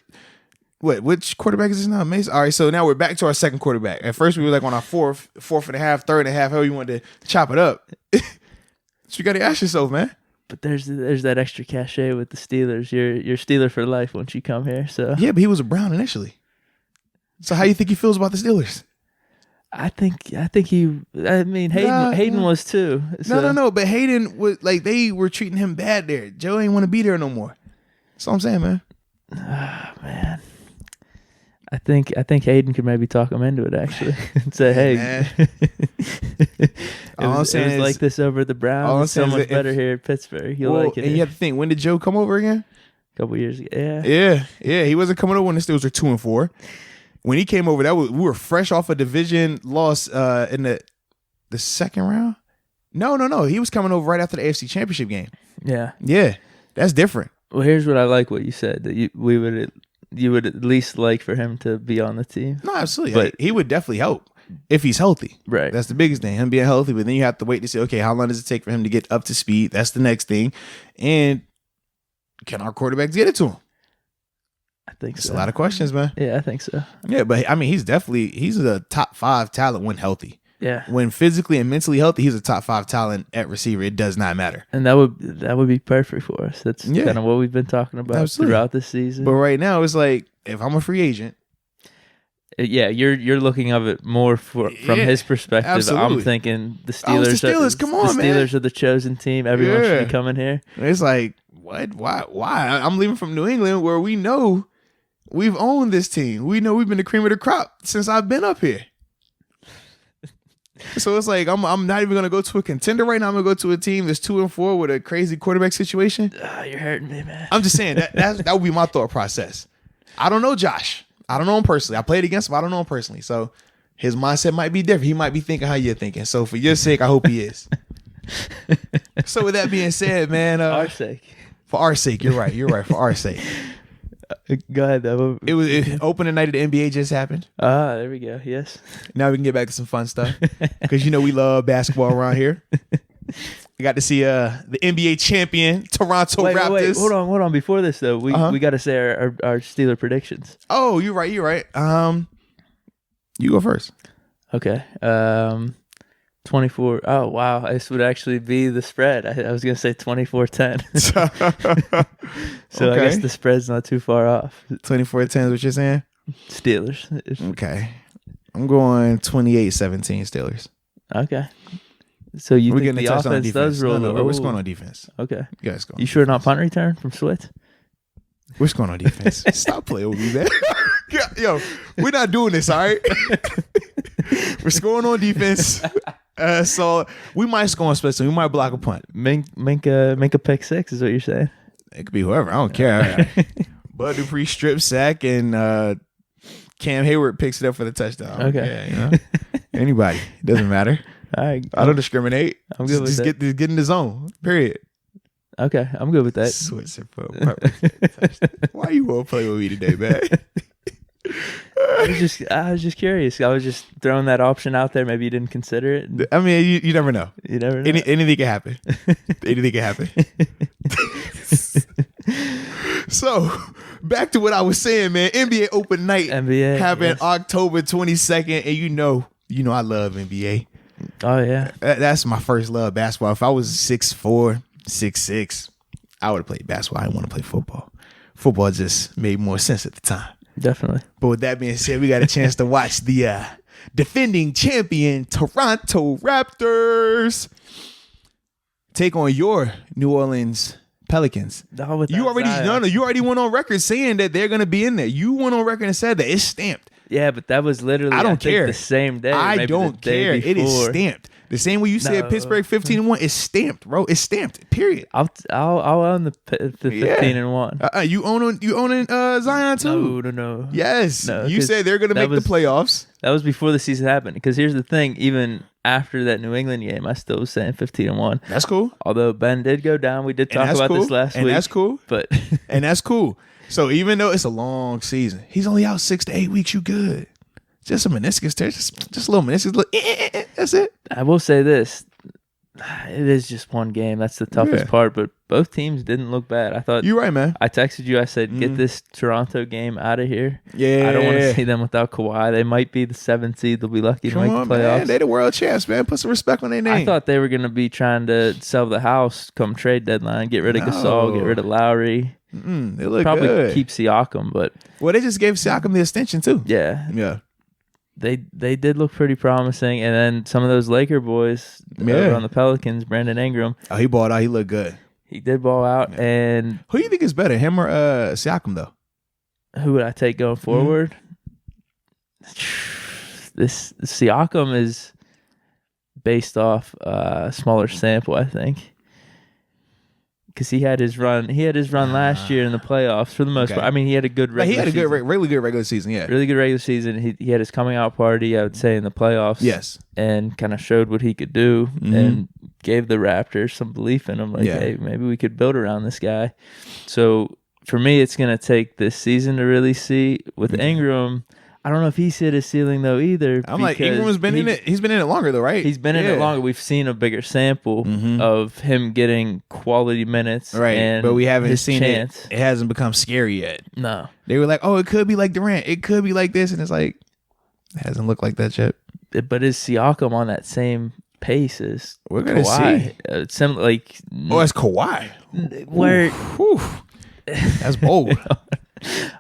which quarterback is this now? Mason. All right, so now we're back to our second quarterback. At first we were like on our fourth and a half, third and a half, however you wanted to chop it up. So you got to ask yourself, man. But there's that extra cachet with the Steelers. You're Steeler for life once you come here. So yeah, but he was a Brown initially. So how you think he feels about the Steelers? I think he. I mean, Hayden was too. So. No. But Hayden was like they were treating him bad there. Joe ain't want to be there no more. That's all I'm saying, man. Man, I think Hayden could maybe talk him into it actually and say, "Hey, it was like this over at the Browns. It's so much better here at Pittsburgh. You'll like it." And you have to think, when did Joe come over again? A couple years ago. Yeah. He wasn't coming over when the Steelers were 2-4. When he came over, we were fresh off a division loss in the second round. No. He was coming over right after the AFC Championship game. Yeah, that's different. Well, here's what I like what you said, that you would at least like for him to be on the team. No, absolutely. But he would definitely help if he's healthy. Right. That's the biggest thing, him being healthy. But then you have to wait to see, okay, how long does it take for him to get up to speed? That's the next thing. And can our quarterbacks get it to him? I think That's a lot of questions, man. Yeah, I think so. Yeah, but I mean, he's a top 5 talent when healthy. Yeah. When physically and mentally healthy, he's a top 5 talent at receiver. It does not matter. And that would be perfect for us. That's kind of what we've been talking about throughout the season. But right now, it's like, if I'm a free agent. Yeah, you're looking of it more from his perspective. Absolutely. I'm thinking the Steelers. The Steelers, come on, the Steelers are the chosen team. Everyone should be coming here. It's like, what? Why? I'm leaving from New England where we know we've owned this team. We know we've been the cream of the crop since I've been up here. So it's like I'm not even gonna go to a contender right now. I'm gonna go to a team that's 2-4 with a crazy quarterback situation. You're hurting me, man. I'm just saying that would be my thought process. I don't know Josh. I don't know him personally. I played against him. I don't know him personally. So his mindset might be different. He might be thinking how you're thinking. So for your sake, I hope he is. So with that being said, man, our sake. For our sake, you're right. For our sake. Go ahead, though. It was opening night of the NBA just happened. There we go. Yes. Now we can get back to some fun stuff because we love basketball around here. We got to see the NBA champion Toronto Raptors. Wait, hold on. Before this though, we got to say our Steeler predictions. Oh, you're right. You go first. Okay. 24. Oh wow, this would actually be the spread. I was gonna say 24-10. So okay. I guess the spread's not too far off. 24-10 is what you're saying? Steelers. Okay. I'm going 28-17 Steelers. Okay. So you think the offense does roll? No, what's going on defense? Okay. You guys go. You sure not punt return from Switz? What's going on defense? Stop playing with me, man. Yo, we're not doing this, all right? We're scoring on defense. So we might score on special. We might block a punt. Make a pick six is what you're saying. It could be whoever. I don't care. Bud Dupree strip sack and Cam Hayward picks it up for the touchdown. Okay. Yeah, anybody. It doesn't matter. All right. I don't discriminate. I'm good with that. Just get in the zone. Period. Okay, I'm good with that. Why you won't play with me today, man? I was just curious. I was just throwing that option out there. Maybe you didn't consider it. I mean, you never know. You never know. Anything can happen. Anything can happen. So, back to what I was saying, man. NBA open night happened October 22nd, and you know I love NBA. Oh yeah, that's my first love, basketball. If I was 6'4", 6'6", I would have played basketball. I didn't want to play football. Football just made more sense at the time. Definitely. But with that being said, we got a chance to watch the defending champion Toronto Raptors take on your New Orleans Pelicans. You already went on record saying that they're going to be in there. You went on record and said that it's stamped. Yeah, but that was literally I think the same day. I don't care. It is stamped. The same way you said Pittsburgh 15-1 is stamped, bro. It's stamped. Period. I'll own the 15-1. You own Zion too? No. Yes. No, you said they're going to make the playoffs. That was before the season happened. Because here's the thing: even after that New England game, I still was saying 15-1. That's cool. Although Ben did go down, we did talk about this last week. And that's cool. But and that's cool. So even though it's a long season, he's only out 6 to 8 weeks. You good? Just a meniscus tear, just a little meniscus. That's it. I will say this: It is just one game. That's the toughest part. But both teams didn't look bad. I thought you're right, man. I texted you. I said, "Get this Toronto game out of here." Yeah, I don't want to see them without Kawhi. They might be the 7th seed. They'll be lucky to make the playoffs. Man. They the world champs, man. Put some respect on their name. I thought they were going to be trying to sell the house come trade deadline. Get rid of Gasol. Get rid of Lowry. They look probably good. Keep Siakam, but they just gave Siakam the extension too. Yeah. They did look pretty promising, and then some of those Laker boys over on the Pelicans, Brandon Ingram. Oh, he balled out. He looked good. He did ball out, and who do you think is better, him or Siakam though? Who would I take going forward? This Siakam is based off a smaller sample, I think. Because he had his run. He had his run last year in the playoffs for the most part. I mean, he had a good regular season. He had a really good regular season, yeah. Really good regular season. He had his coming out party, I would say, in the playoffs. Yes. And kind of showed what he could do and gave the Raptors some belief in him. Like, hey, maybe we could build around this guy. So, for me, it's going to take this season to really see. With Ingram, I don't know if he's hit his ceiling though either. I'm like, Ingram's been in it. He's been in it longer though, right? He's been in it longer. We've seen a bigger sample of him getting quality minutes, right? And but we haven't seen chance. It. It hasn't become scary yet. No, they were like, oh, it could be like Durant. It could be like this, and it's like, it hasn't looked like that yet. But is Siakam on that same pace as we're gonna Kawhi? See. It's Kawhi. Where? That's bold.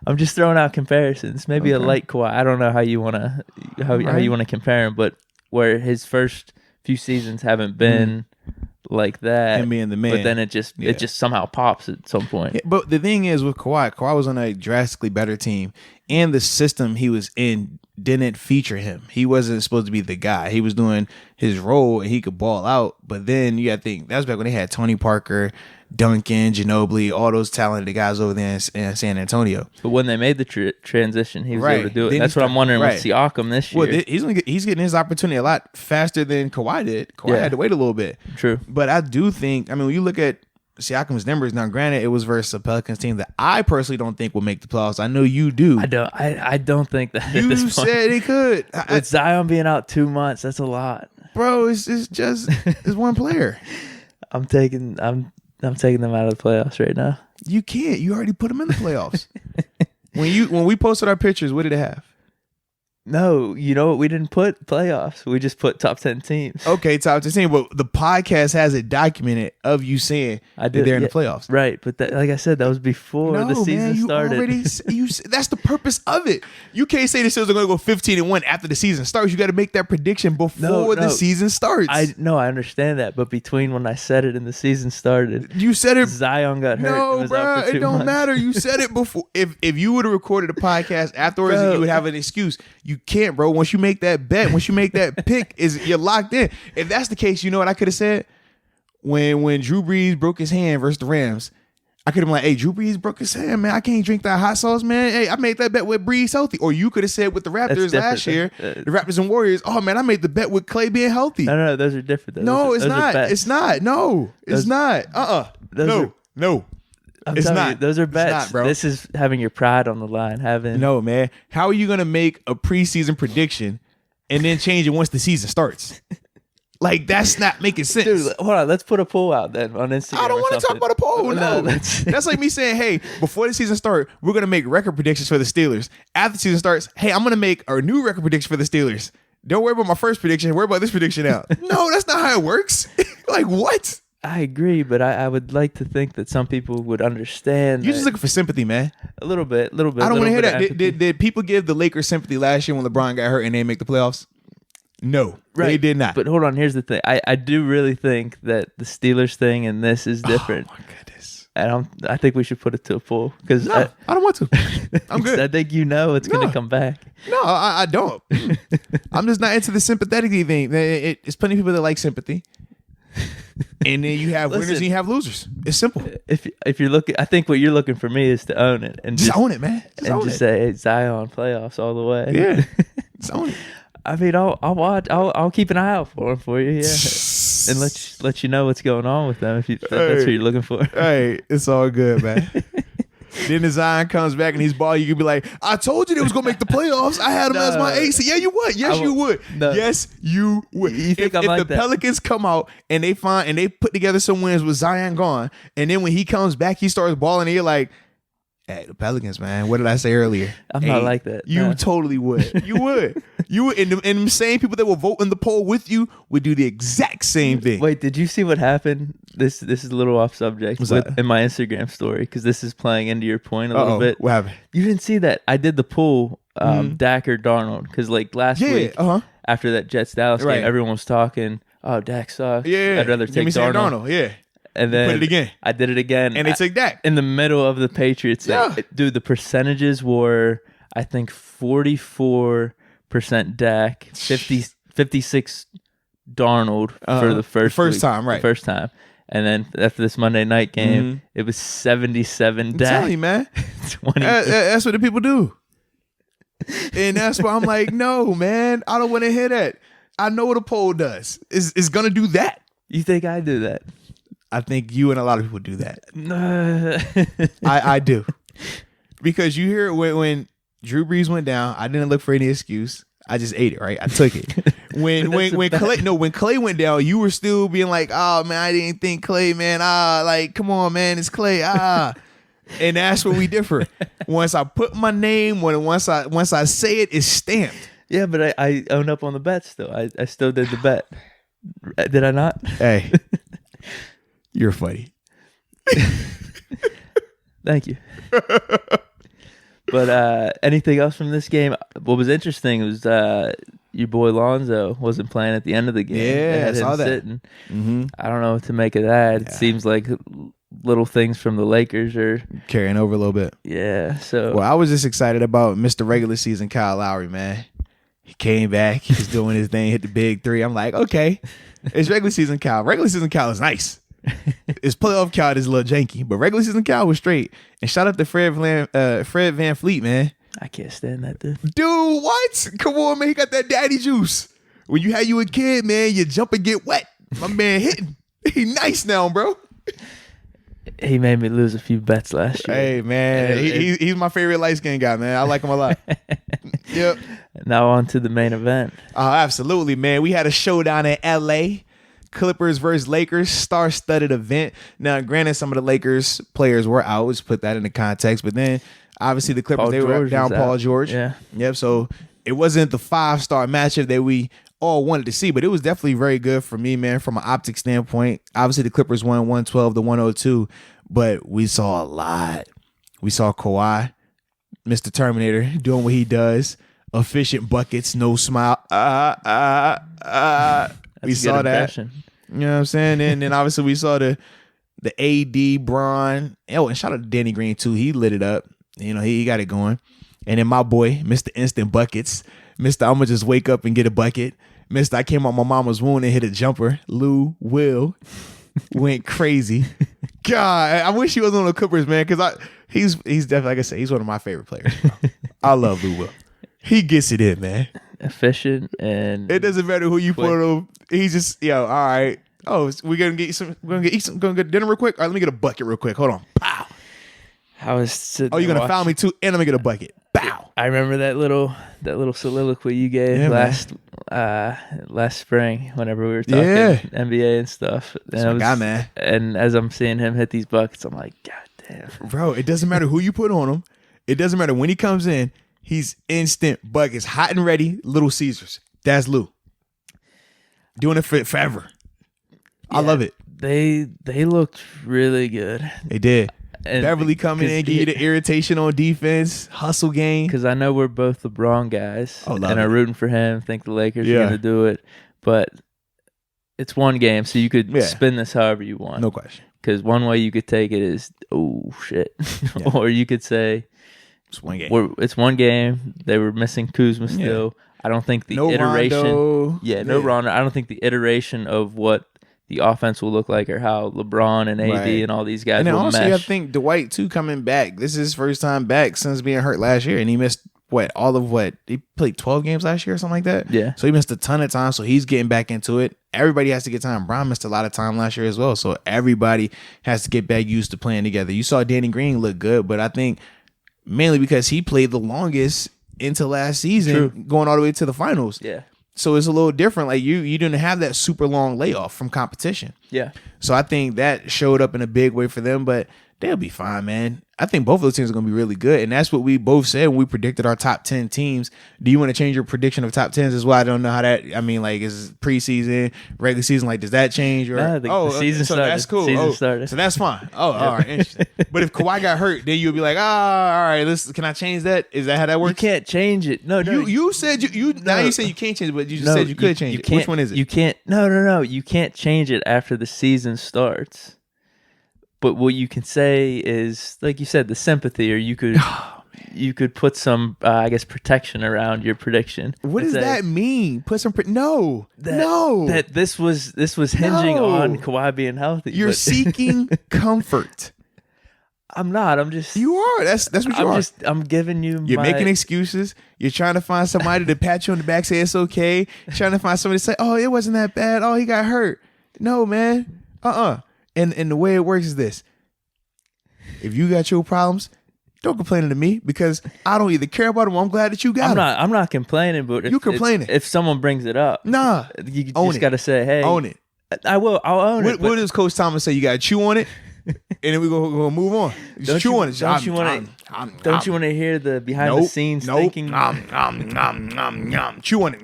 I'm just throwing out comparisons. Maybe a light Kawhi. I don't know how you want to how you want to compare him, but where his first few seasons haven't been like that, him being the man, but then it just somehow pops at some point. Yeah, but the thing is with Kawhi was on a drastically better team, and the system he was in didn't feature him. He wasn't supposed to be the guy. He was doing his role and he could ball out. But then you got to think that was back when they had Tony Parker, Duncan, Ginobili, all those talented guys over there in San Antonio. But when they made the transition, he was able to do it. Then that's what I'm wondering with Siakam this year. Well, he's getting his opportunity a lot faster than Kawhi did. Kawhi had to wait a little bit. True. But I do think, when you look at Siakam's numbers, now granted, it was versus a Pelicans team that I personally don't think will make the playoffs. I know you do. I don't think that you at this point. said it could. With Zion being out 2 months, that's a lot. Bro, it's one player. I'm taking them out of the playoffs right now. You can't. You already put them in the playoffs. When we posted our pictures, what did it have? No, you know what? We didn't put playoffs. We just put top 10 teams. Okay, top 10 teams. But the podcast has it documented of you saying that they're in the playoffs. Right, but like I said, that was before the season started. That's the purpose of it. You can't say the Steelers are going to go 15-1 after the season starts. You got to make that prediction before the season starts. I understand that, but between when I said it and the season started, you said it. Zion got hurt. No, bro, it don't matter. You said it before. If you would have recorded a podcast afterwards, you would have an excuse. You can't, bro. Once you make that bet, once you make that pick, you're locked in. If that's the case, you know what I could have said? When Drew Brees broke his hand versus the Rams, I could have been like, hey, Drew Brees broke his hand, man. I can't drink that hot sauce, man. Hey, I made that bet with Brees healthy. Or you could have said with the Raptors last year, the Raptors and Warriors, oh, man, I made the bet with Clay being healthy. No, those are different. No, it's not. It's not. No, it's not. No. I'm telling you, those are bets. Not, bro. This is having your pride on the line. No, man. How are you going to make a preseason prediction and then change it once the season starts? Like, that's not making sense. Dude, hold on. Let's put a poll out then on Instagram. I don't want to talk about a poll. No. That's like me saying, hey, before the season starts, we're going to make record predictions for the Steelers. After the season starts, hey, I'm going to make a new record prediction for the Steelers. Don't worry about my first prediction. Worry about this prediction now. No, that's not how it works. Like, what? I agree, but I would like to think that some people would understand. You're just looking for sympathy, man. A little bit. I don't want to hear that. Did people give the Lakers sympathy last year when LeBron got hurt and they make the playoffs? No, they did not. But hold on, here's the thing. I do really think that the Steelers thing and this is different. Oh my goodness! And I think we should put it to a poll because I don't want to. I'm good. I think it's going to come back. No, I don't. I'm just not into the sympathetic thing. It's plenty of people that like sympathy. And then you have winners and you have losers. It's simple. If you're looking, I think what you're looking for me is to own it and just own it, man. Just say, hey, Zion playoffs all the way. Yeah, just own it. I mean, I'll watch. I'll keep an eye out for you. Yeah, and let you know what's going on with them if that's what you're looking for. Hey, it's all good, man. Then the Zion comes back and he's balling. You could be like, I told you they was gonna make the playoffs. I had him as my ace. Yeah, you would. Yes, you would. No. Yes, you would. You think if like the that? Pelicans come out and they put together some wins with Zion gone, and then when he comes back, he starts balling, and you're like, hey, the Pelicans, man. What did I say earlier? I'm not like that. You totally would. You would. You would. And the same people that will vote in the poll with you would do the exact same thing. Wait, did you see what happened? This is a little off subject in my Instagram story because this is playing into your point a little bit. What happened? You didn't see that? I did the poll, Dak or Darnold, because like last week after that Jets Dallas game, everyone was talking. Oh, Dak sucks. Yeah, I'd rather take Darnold. Yeah. And then put it again. I did it again. And they took Dak. In the middle of the Patriots. Yeah. Dude, the percentages were, I think, 44% Dak, 56 Darnold for the first time, right. The first time. And then after this Monday night game, it was 77 Dak. I'm telling you, man. 20. That's what the people do. And that's why I'm like, no, man. I don't want to hear that. I know what a poll does. It's going to do that. You think I do that? I think you and a lot of people do that. I do. Because you hear when Drew Brees went down, I didn't look for any excuse. I just ate it, right? I took it. When Clay went down, you were still being like, oh man, I didn't think Clay, man. Like, come on, man, it's Clay. And that's where we differ. Once I put my name, once I say it, it's stamped. Yeah, but I own up on the bet still. I still did the bet. Did I not? Hey. You're funny. Thank you. But anything else from this game? What was interesting was your boy Lonzo wasn't playing at the end of the game. Yeah, I saw that. Sitting. I don't know what to make of that. It seems like little things from the Lakers are carrying over a little bit. Yeah. So well, I was just excited about Mr. Regular Season Kyle Lowry, man. He came back. He was doing his thing, hit the big three. I'm like, okay, it's regular season Kyle. Regular season Kyle is nice. His playoff Kyle is a little janky, but regular season Kyle was straight. And shout out to Fred Van Fleet, man. I can't stand that dude. Dude, what? Come on, man. He got that daddy juice. When you had you a kid, man, you jump and get wet. My man hitting. He nice now, bro. He made me lose a few bets last year. Hey, man. He's my favorite light-skinned guy, man. I like him a lot. Yep. Now on to the main event. Absolutely, man. We had a showdown in L.A., Clippers versus Lakers, star-studded event. Now, granted, some of the Lakers players were out. Let's put that into context. But then, obviously, the Clippers, they were down Paul George. Yeah. Yep. So it wasn't the 5-star matchup that we all wanted to see, but it was definitely very good for me, man, from an optic standpoint. Obviously, the Clippers won 112-102, but we saw a lot. We saw Kawhi, Mr. Terminator, doing what he does. Efficient buckets, no smile. We saw that. You know what I'm saying? And then obviously we saw the AD, Bron. Oh, and shout out to Danny Green too. He lit it up. You know, he got it going. And then my boy, Mr. Instant Buckets. Mr. I'ma just wake up and get a bucket. Mr. I came out my mama's womb and hit a jumper. Lou Will went crazy. God, I wish he was on the Clippers, man, because he's definitely, like I said, he's one of my favorite players. Bro. I love Lou Will. He gets it in, man. Efficient and it doesn't matter who you put on. He's just, all right. Oh, we're gonna get dinner real quick. All right, let me get a bucket real quick. Hold on. Pow. I was sitting. Oh, you're gonna foul me too, and I'm gonna get a bucket. Pow. I remember that little soliloquy you gave last spring whenever we were talking NBA and stuff. That's my guy, man. And as I'm seeing him hit these buckets, I'm like, God damn, bro. It doesn't matter who you put on him. It doesn't matter when he comes in. He's instant buckets, hot and ready. Little Caesars. That's Lou. Doing it forever. I love it. They looked really good. They did. And Beverly coming in, give you the irritation on defense, hustle game. Because I know we're both LeBron guys, and are rooting for him. Think the Lakers are going to do it, but it's one game, so you could spin this however you want. No question. Because one way you could take it is, oh shit, or you could say. It's one game. It's one game. They were missing Kuzma still. I don't think the iteration. Rondo. No Rondo. I don't think the iteration of what the offense will look like or how LeBron and AD and all these guys will honestly, mesh. I think Dwight too coming back. This is his first time back since being hurt last year, and he missed he played 12 games last year or something like that. Yeah. So he missed a ton of time. So he's getting back into it. Everybody has to get time. Brown missed a lot of time last year as well. So everybody has to get back used to playing together. You saw Danny Green look good, but I think mainly because he played the longest into last season, going all the way to the finals. Yeah. So it's a little different. Like you didn't have that super long layoff from competition. Yeah. So I think that showed up in a big way for them, but they'll be fine, man. I think both of those teams are going to be really good. And that's what we both said when we predicted our top 10 teams. Do you want to change your prediction of top 10s as well? I don't know how that, I mean, like, is preseason, regular season, like, does that change? Or, no, the season so started. That's cool. Season started. So that's fine. All right. Interesting. But if Kawhi got hurt, then you'll be like, all right, can I change that? Is that how that works? You can't change it. No. You said now you say you can't change it, but you just said you could change it. Which one is it? You can't. No. You can't change it after the season starts. But what you can say is, like you said, the sympathy, or you could put some, I guess, protection around your prediction. What does that mean? Put some that this was hinging on Kawhi being healthy. You're seeking comfort. I'm not. I'm just. You are. That's what you are. I'm giving you. You're making excuses. You're trying to find somebody to pat you on the back, say it's okay. You're trying to find somebody to say, oh, it wasn't that bad. Oh, he got hurt. No, man. And the way it works is this. If you got your problems, don't complain to me, because I don't either care about them. I'm glad that you got them. I'm not complaining, but you complaining. If someone brings it up, you just got to say, hey. Own it. I will. I'll own it. What does Coach Thomas say? You got to chew on it, and then we go move on. Just chew on it. Don't you want to hear the behind the scenes thinking? Chew on it.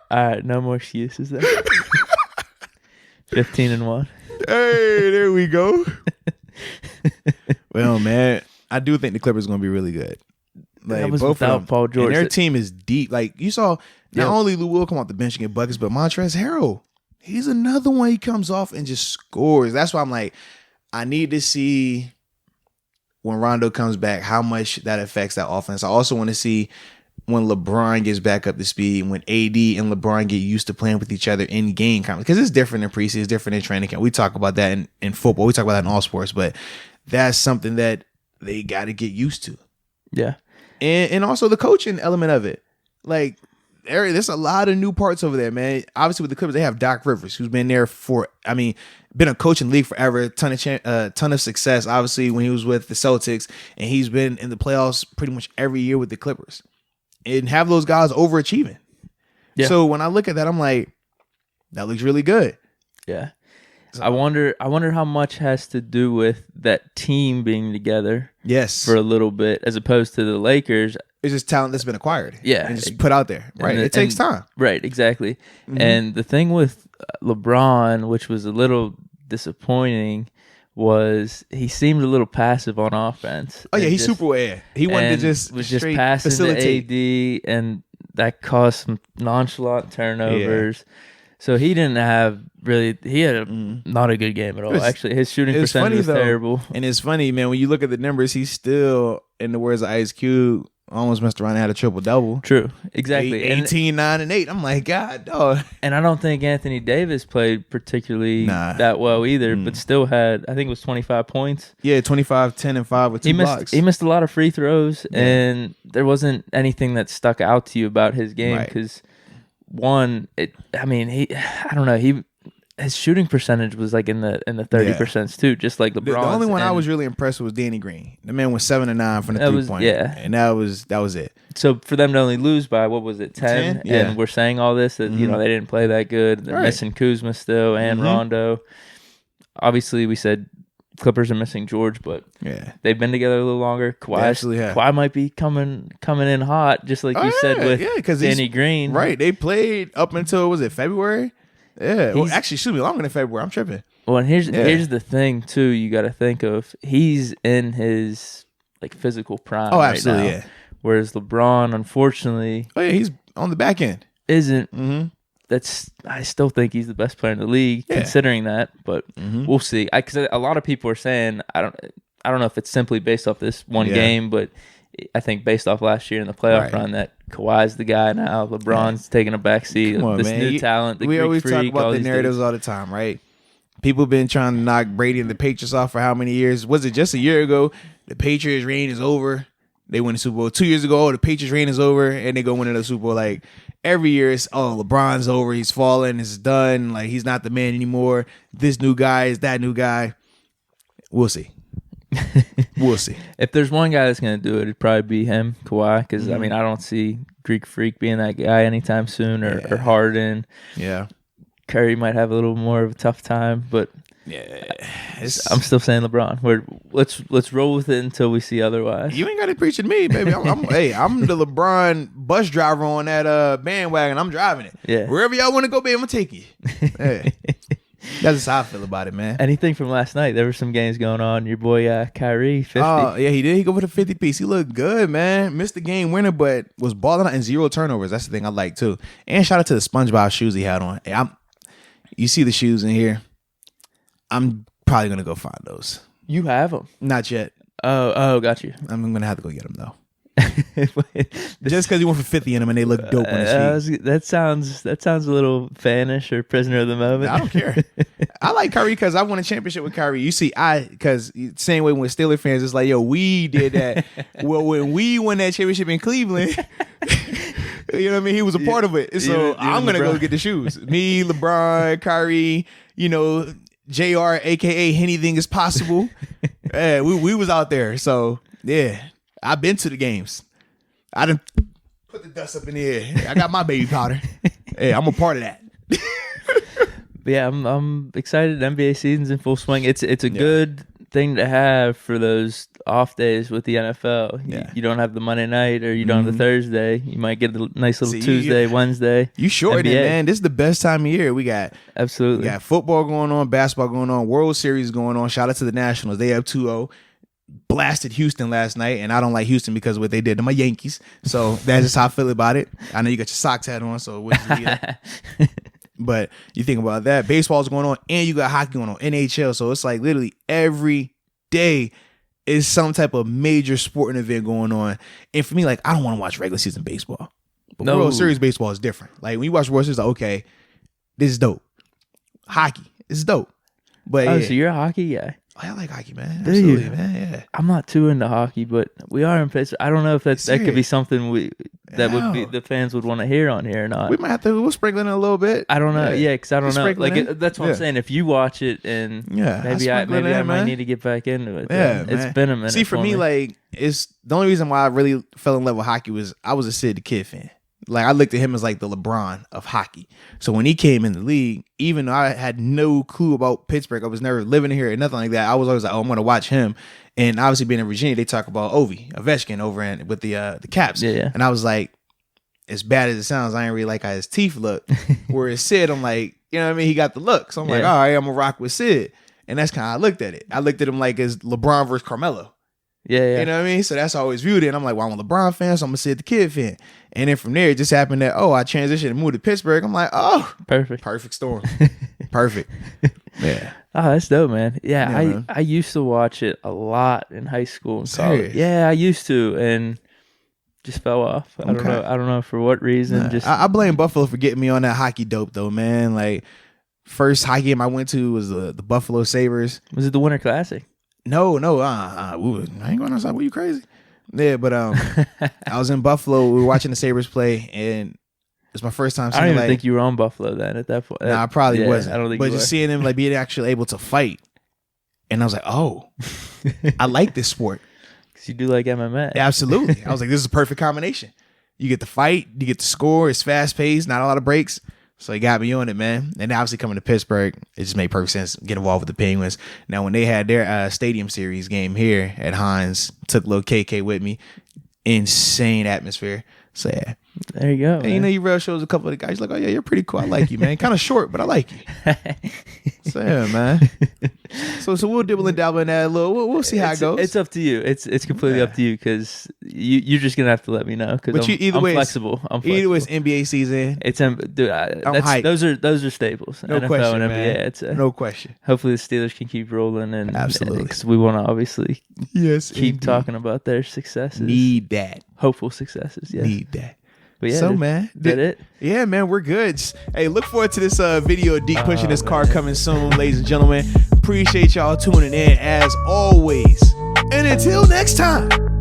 All right, no more excuses then. 15-1. Hey, there we go. Well, man, I do think the Clippers are going to be really good. Like, that was both without Paul George. And their team is deep. Like, you saw, not only Lou Will come off the bench and get buckets, but Montrezl Harrell. He's another one. He comes off and just scores. That's why I'm like, I need to see when Rondo comes back how much that affects that offense. I also want to see when LeBron gets back up to speed, when AD and LeBron get used to playing with each other in game, because it's different in preseason, it's different in training camp. We talk about that in football. We talk about that in all sports, but that's something that they got to get used to. Yeah. And also the coaching element of it. Like, there's a lot of new parts over there, man. Obviously with the Clippers, they have Doc Rivers, who's been there been a coach in the league forever, ton of success, obviously, when he was with the Celtics, and he's been in the playoffs pretty much every year with the Clippers. And have those guys overachieving. Yeah. So when I look at that, I'm like, that looks really good. Yeah. So, I wonder how much has to do with that team being together. Yes. For a little bit, as opposed to the Lakers. It's just talent that's been acquired. Yeah. And just put out there. Right. It takes time. Right. Exactly. Mm-hmm. And the thing with LeBron, which was a little disappointing, was he seemed a little passive on offense. Oh yeah, he's super air. He wanted to just passing facilitate. to AD, and that caused some nonchalant turnovers. Yeah. So he didn't have really. He had not a good game at all. Actually, his shooting percentage was terrible. And it's funny, man, when you look at the numbers, he's still, in the words of Ice Cube, almost messed around and had a triple-double. True. Exactly. 18, 9, and 8. I'm like, God, dog. And I don't think Anthony Davis played particularly that well either, but still had, I think it was 25 points. Yeah, 25, 10, and 5 with two blocks. He missed a lot of free throws, and there wasn't anything that stuck out to you about his game because, his shooting percentage was like in the 30% too, just like LeBron. The only one I was really impressed with was Danny Green. The man was 7 and 9 from the 3-point. Yeah, and that was it. So for them to only lose by 10? Yeah. And we're saying all this that they didn't play that good. They're missing Kuzma still and Rondo. Obviously, we said Clippers are missing George, but they've been together a little longer. Kawhi might be coming in hot, just like you said with Danny Green. Right, they played up until was it February? Yeah, well, actually, should be longer than February. I'm tripping. Well, and here's the thing too. You got to think of, he's in his like physical prime. Oh, absolutely, right now, whereas LeBron, unfortunately, he's on the back end. Isn't. Mm-hmm. I still think he's the best player in the league, considering that. But we'll see. Because a lot of people are saying, I don't know if it's simply based off this one game, but I think based off last year in the playoff run that Kawhi's the guy now. LeBron's taking a backseat. New talent. We always talk about the narratives all the time, right? People been trying to knock Brady and the Patriots off for how many years? Was it just a year ago? the Patriots' reign is over. They win the Super Bowl 2 years ago. The Patriots' reign is over, and they go win another Super Bowl. Like every year, it's LeBron's over. He's fallen. It's done. Like he's not the man anymore. This new guy is that new guy. We'll see. We'll see. If there's one guy that's going to do it, it'd probably be him, Kawhi. Because I mean, I don't see Greek Freak being that guy anytime soon, or Harden. Yeah, Curry might have a little more of a tough time, but. Yeah, I'm still saying LeBron. Let's roll with it until we see otherwise. You ain't got to preach to me, baby. Hey, I'm the LeBron bus driver on that bandwagon. I'm driving it. Yeah, wherever y'all want to go, baby, I'm gonna take you. Hey. That's just how I feel about it, man. Anything from last night? There were some games going on. Your boy Kyrie, 50. Oh, yeah, he did. He go for the 50 piece. He looked good, man. Missed the game winner, but was balling out and 0 turnovers. That's the thing I like too. And shout out to the SpongeBob shoes he had on. Hey, you see the shoes in here? I'm probably gonna go find those. You have them? Not yet. Oh, got you. I'm gonna have to go get them though. Just because he went for 50 in them and they look dope on his feet. That sounds a little fanish or prisoner of the moment. I don't care. I like Kyrie because I won a championship with Kyrie. You see, because same way with Steelers fans, it's like, yo, we did that. Well, when we won that championship in Cleveland, you know what I mean? He was a part of it. So I'm going to go get the shoes. Me, LeBron, Kyrie, JR, a.k.a. anything is possible. Yeah, we was out there. So, yeah, I've been to the games. I done put the dust up in the air. I got my baby powder. Hey, I'm a part of that. But yeah, I'm excited. NBA season's in full swing. It's a good thing to have for those off days with the NFL. Yeah. You don't have the Monday night or you don't have the Thursday. You might get a nice little Tuesday, Wednesday. You sure did, man. This is the best time of year. We got football going on, basketball going on, World Series going on. Shout out to the Nationals. They have 2-0. Blasted Houston last night, and I don't like Houston because of what they did to my Yankees. So that's just how I feel about it. I know you got your socks hat on, so we'll just leave that. But you think about that, baseball's going on, and you got hockey going on, NHL. So it's like literally every day is some type of major sporting event going on. And for me, like, I don't want to watch regular season baseball, but World Series baseball is different. Like when you watch World Series, like, okay, this is dope. Hockey, is dope. But so you're a hockey guy. I like hockey, man. Do Absolutely, you? Man. Yeah. I'm not too into hockey, but we are in Pittsburgh. I don't know if that could be something would be the fans would want to hear on here or not. We might have to. We'll sprinkle in a little bit. I don't know. Yeah, because I don't know. Like that's what I'm saying. If you watch it and maybe I might need to get back into it. Yeah, it's been a minute. See, for me, like it's the only reason why I really fell in love with hockey was I was a Sid the Kid fan. Like I looked at him as like the LeBron of hockey. So when he came in the league, even though I had no clue about Pittsburgh, I was never living here or nothing like that. I was always like, oh, I'm going to watch him. And obviously being in Virginia, they talk about Ovechkin over with the Caps. Yeah. And I was like, as bad as it sounds, I ain't really like how his teeth look. Whereas Sid, I'm like, you know what I mean? He got the look. So I'm like, all right, I'm going to rock with Sid. And that's kind of how I looked at it. I looked at him like as LeBron versus Carmelo. Yeah. You know what I mean? So that's how I always viewed it. And I'm like, well, I'm a LeBron fan, so I'm a Sid the Kid fan. And then from there, it just happened that, I transitioned and moved to Pittsburgh. I'm like, perfect storm. Perfect. Yeah. Oh, that's dope, man. Yeah, I used to watch it a lot in high school and college. Serious? Yeah, I used to, and just fell off. I don't know for what reason. I blame Buffalo for getting me on that hockey dope, though, man. Like, first hockey game I went to was the Buffalo Sabres. Was it the Winter Classic? No, I ain't going outside. Were you crazy? Yeah, but I was in Buffalo. We were watching the Sabres play, and it's my first time seeing. I don't even think you were on Buffalo then at that point. No, I probably wasn't. I don't think. But just seeing them like being actually able to fight, and I was like, I like this sport. Because you do like MMA. Absolutely. I was like, this is a perfect combination. You get to fight, you get to score. It's fast paced, not a lot of breaks. So he got me on it, man. And obviously coming to Pittsburgh, it just made perfect sense. Get involved with the Penguins. Now, when they had their stadium series game here at Hines, took little KK with me. Insane atmosphere. So yeah. There you go. And you real shows a couple of the guys like, oh yeah, you're pretty cool. I like you, man. Kind of short, but I like you. So yeah, man. So we'll dibble and dabble in that a little. We'll see how it goes. It's up to you. It's completely up to you because you're just gonna have to let me know because I'm flexible. Either way, it's NBA season. I'm hyped. Those are staples. No NFL question, and man. NBA. No question. Hopefully the Steelers can keep rolling and absolutely because we want to obviously keep indeed. talking about their successes. Need that. Hopeful successes. Yes. Need that. But yeah, so man, that it? Yeah, man, we're good. Hey, look forward to this video of Deke pushing his car coming soon, ladies and gentlemen. Appreciate y'all tuning in as always. And until next time.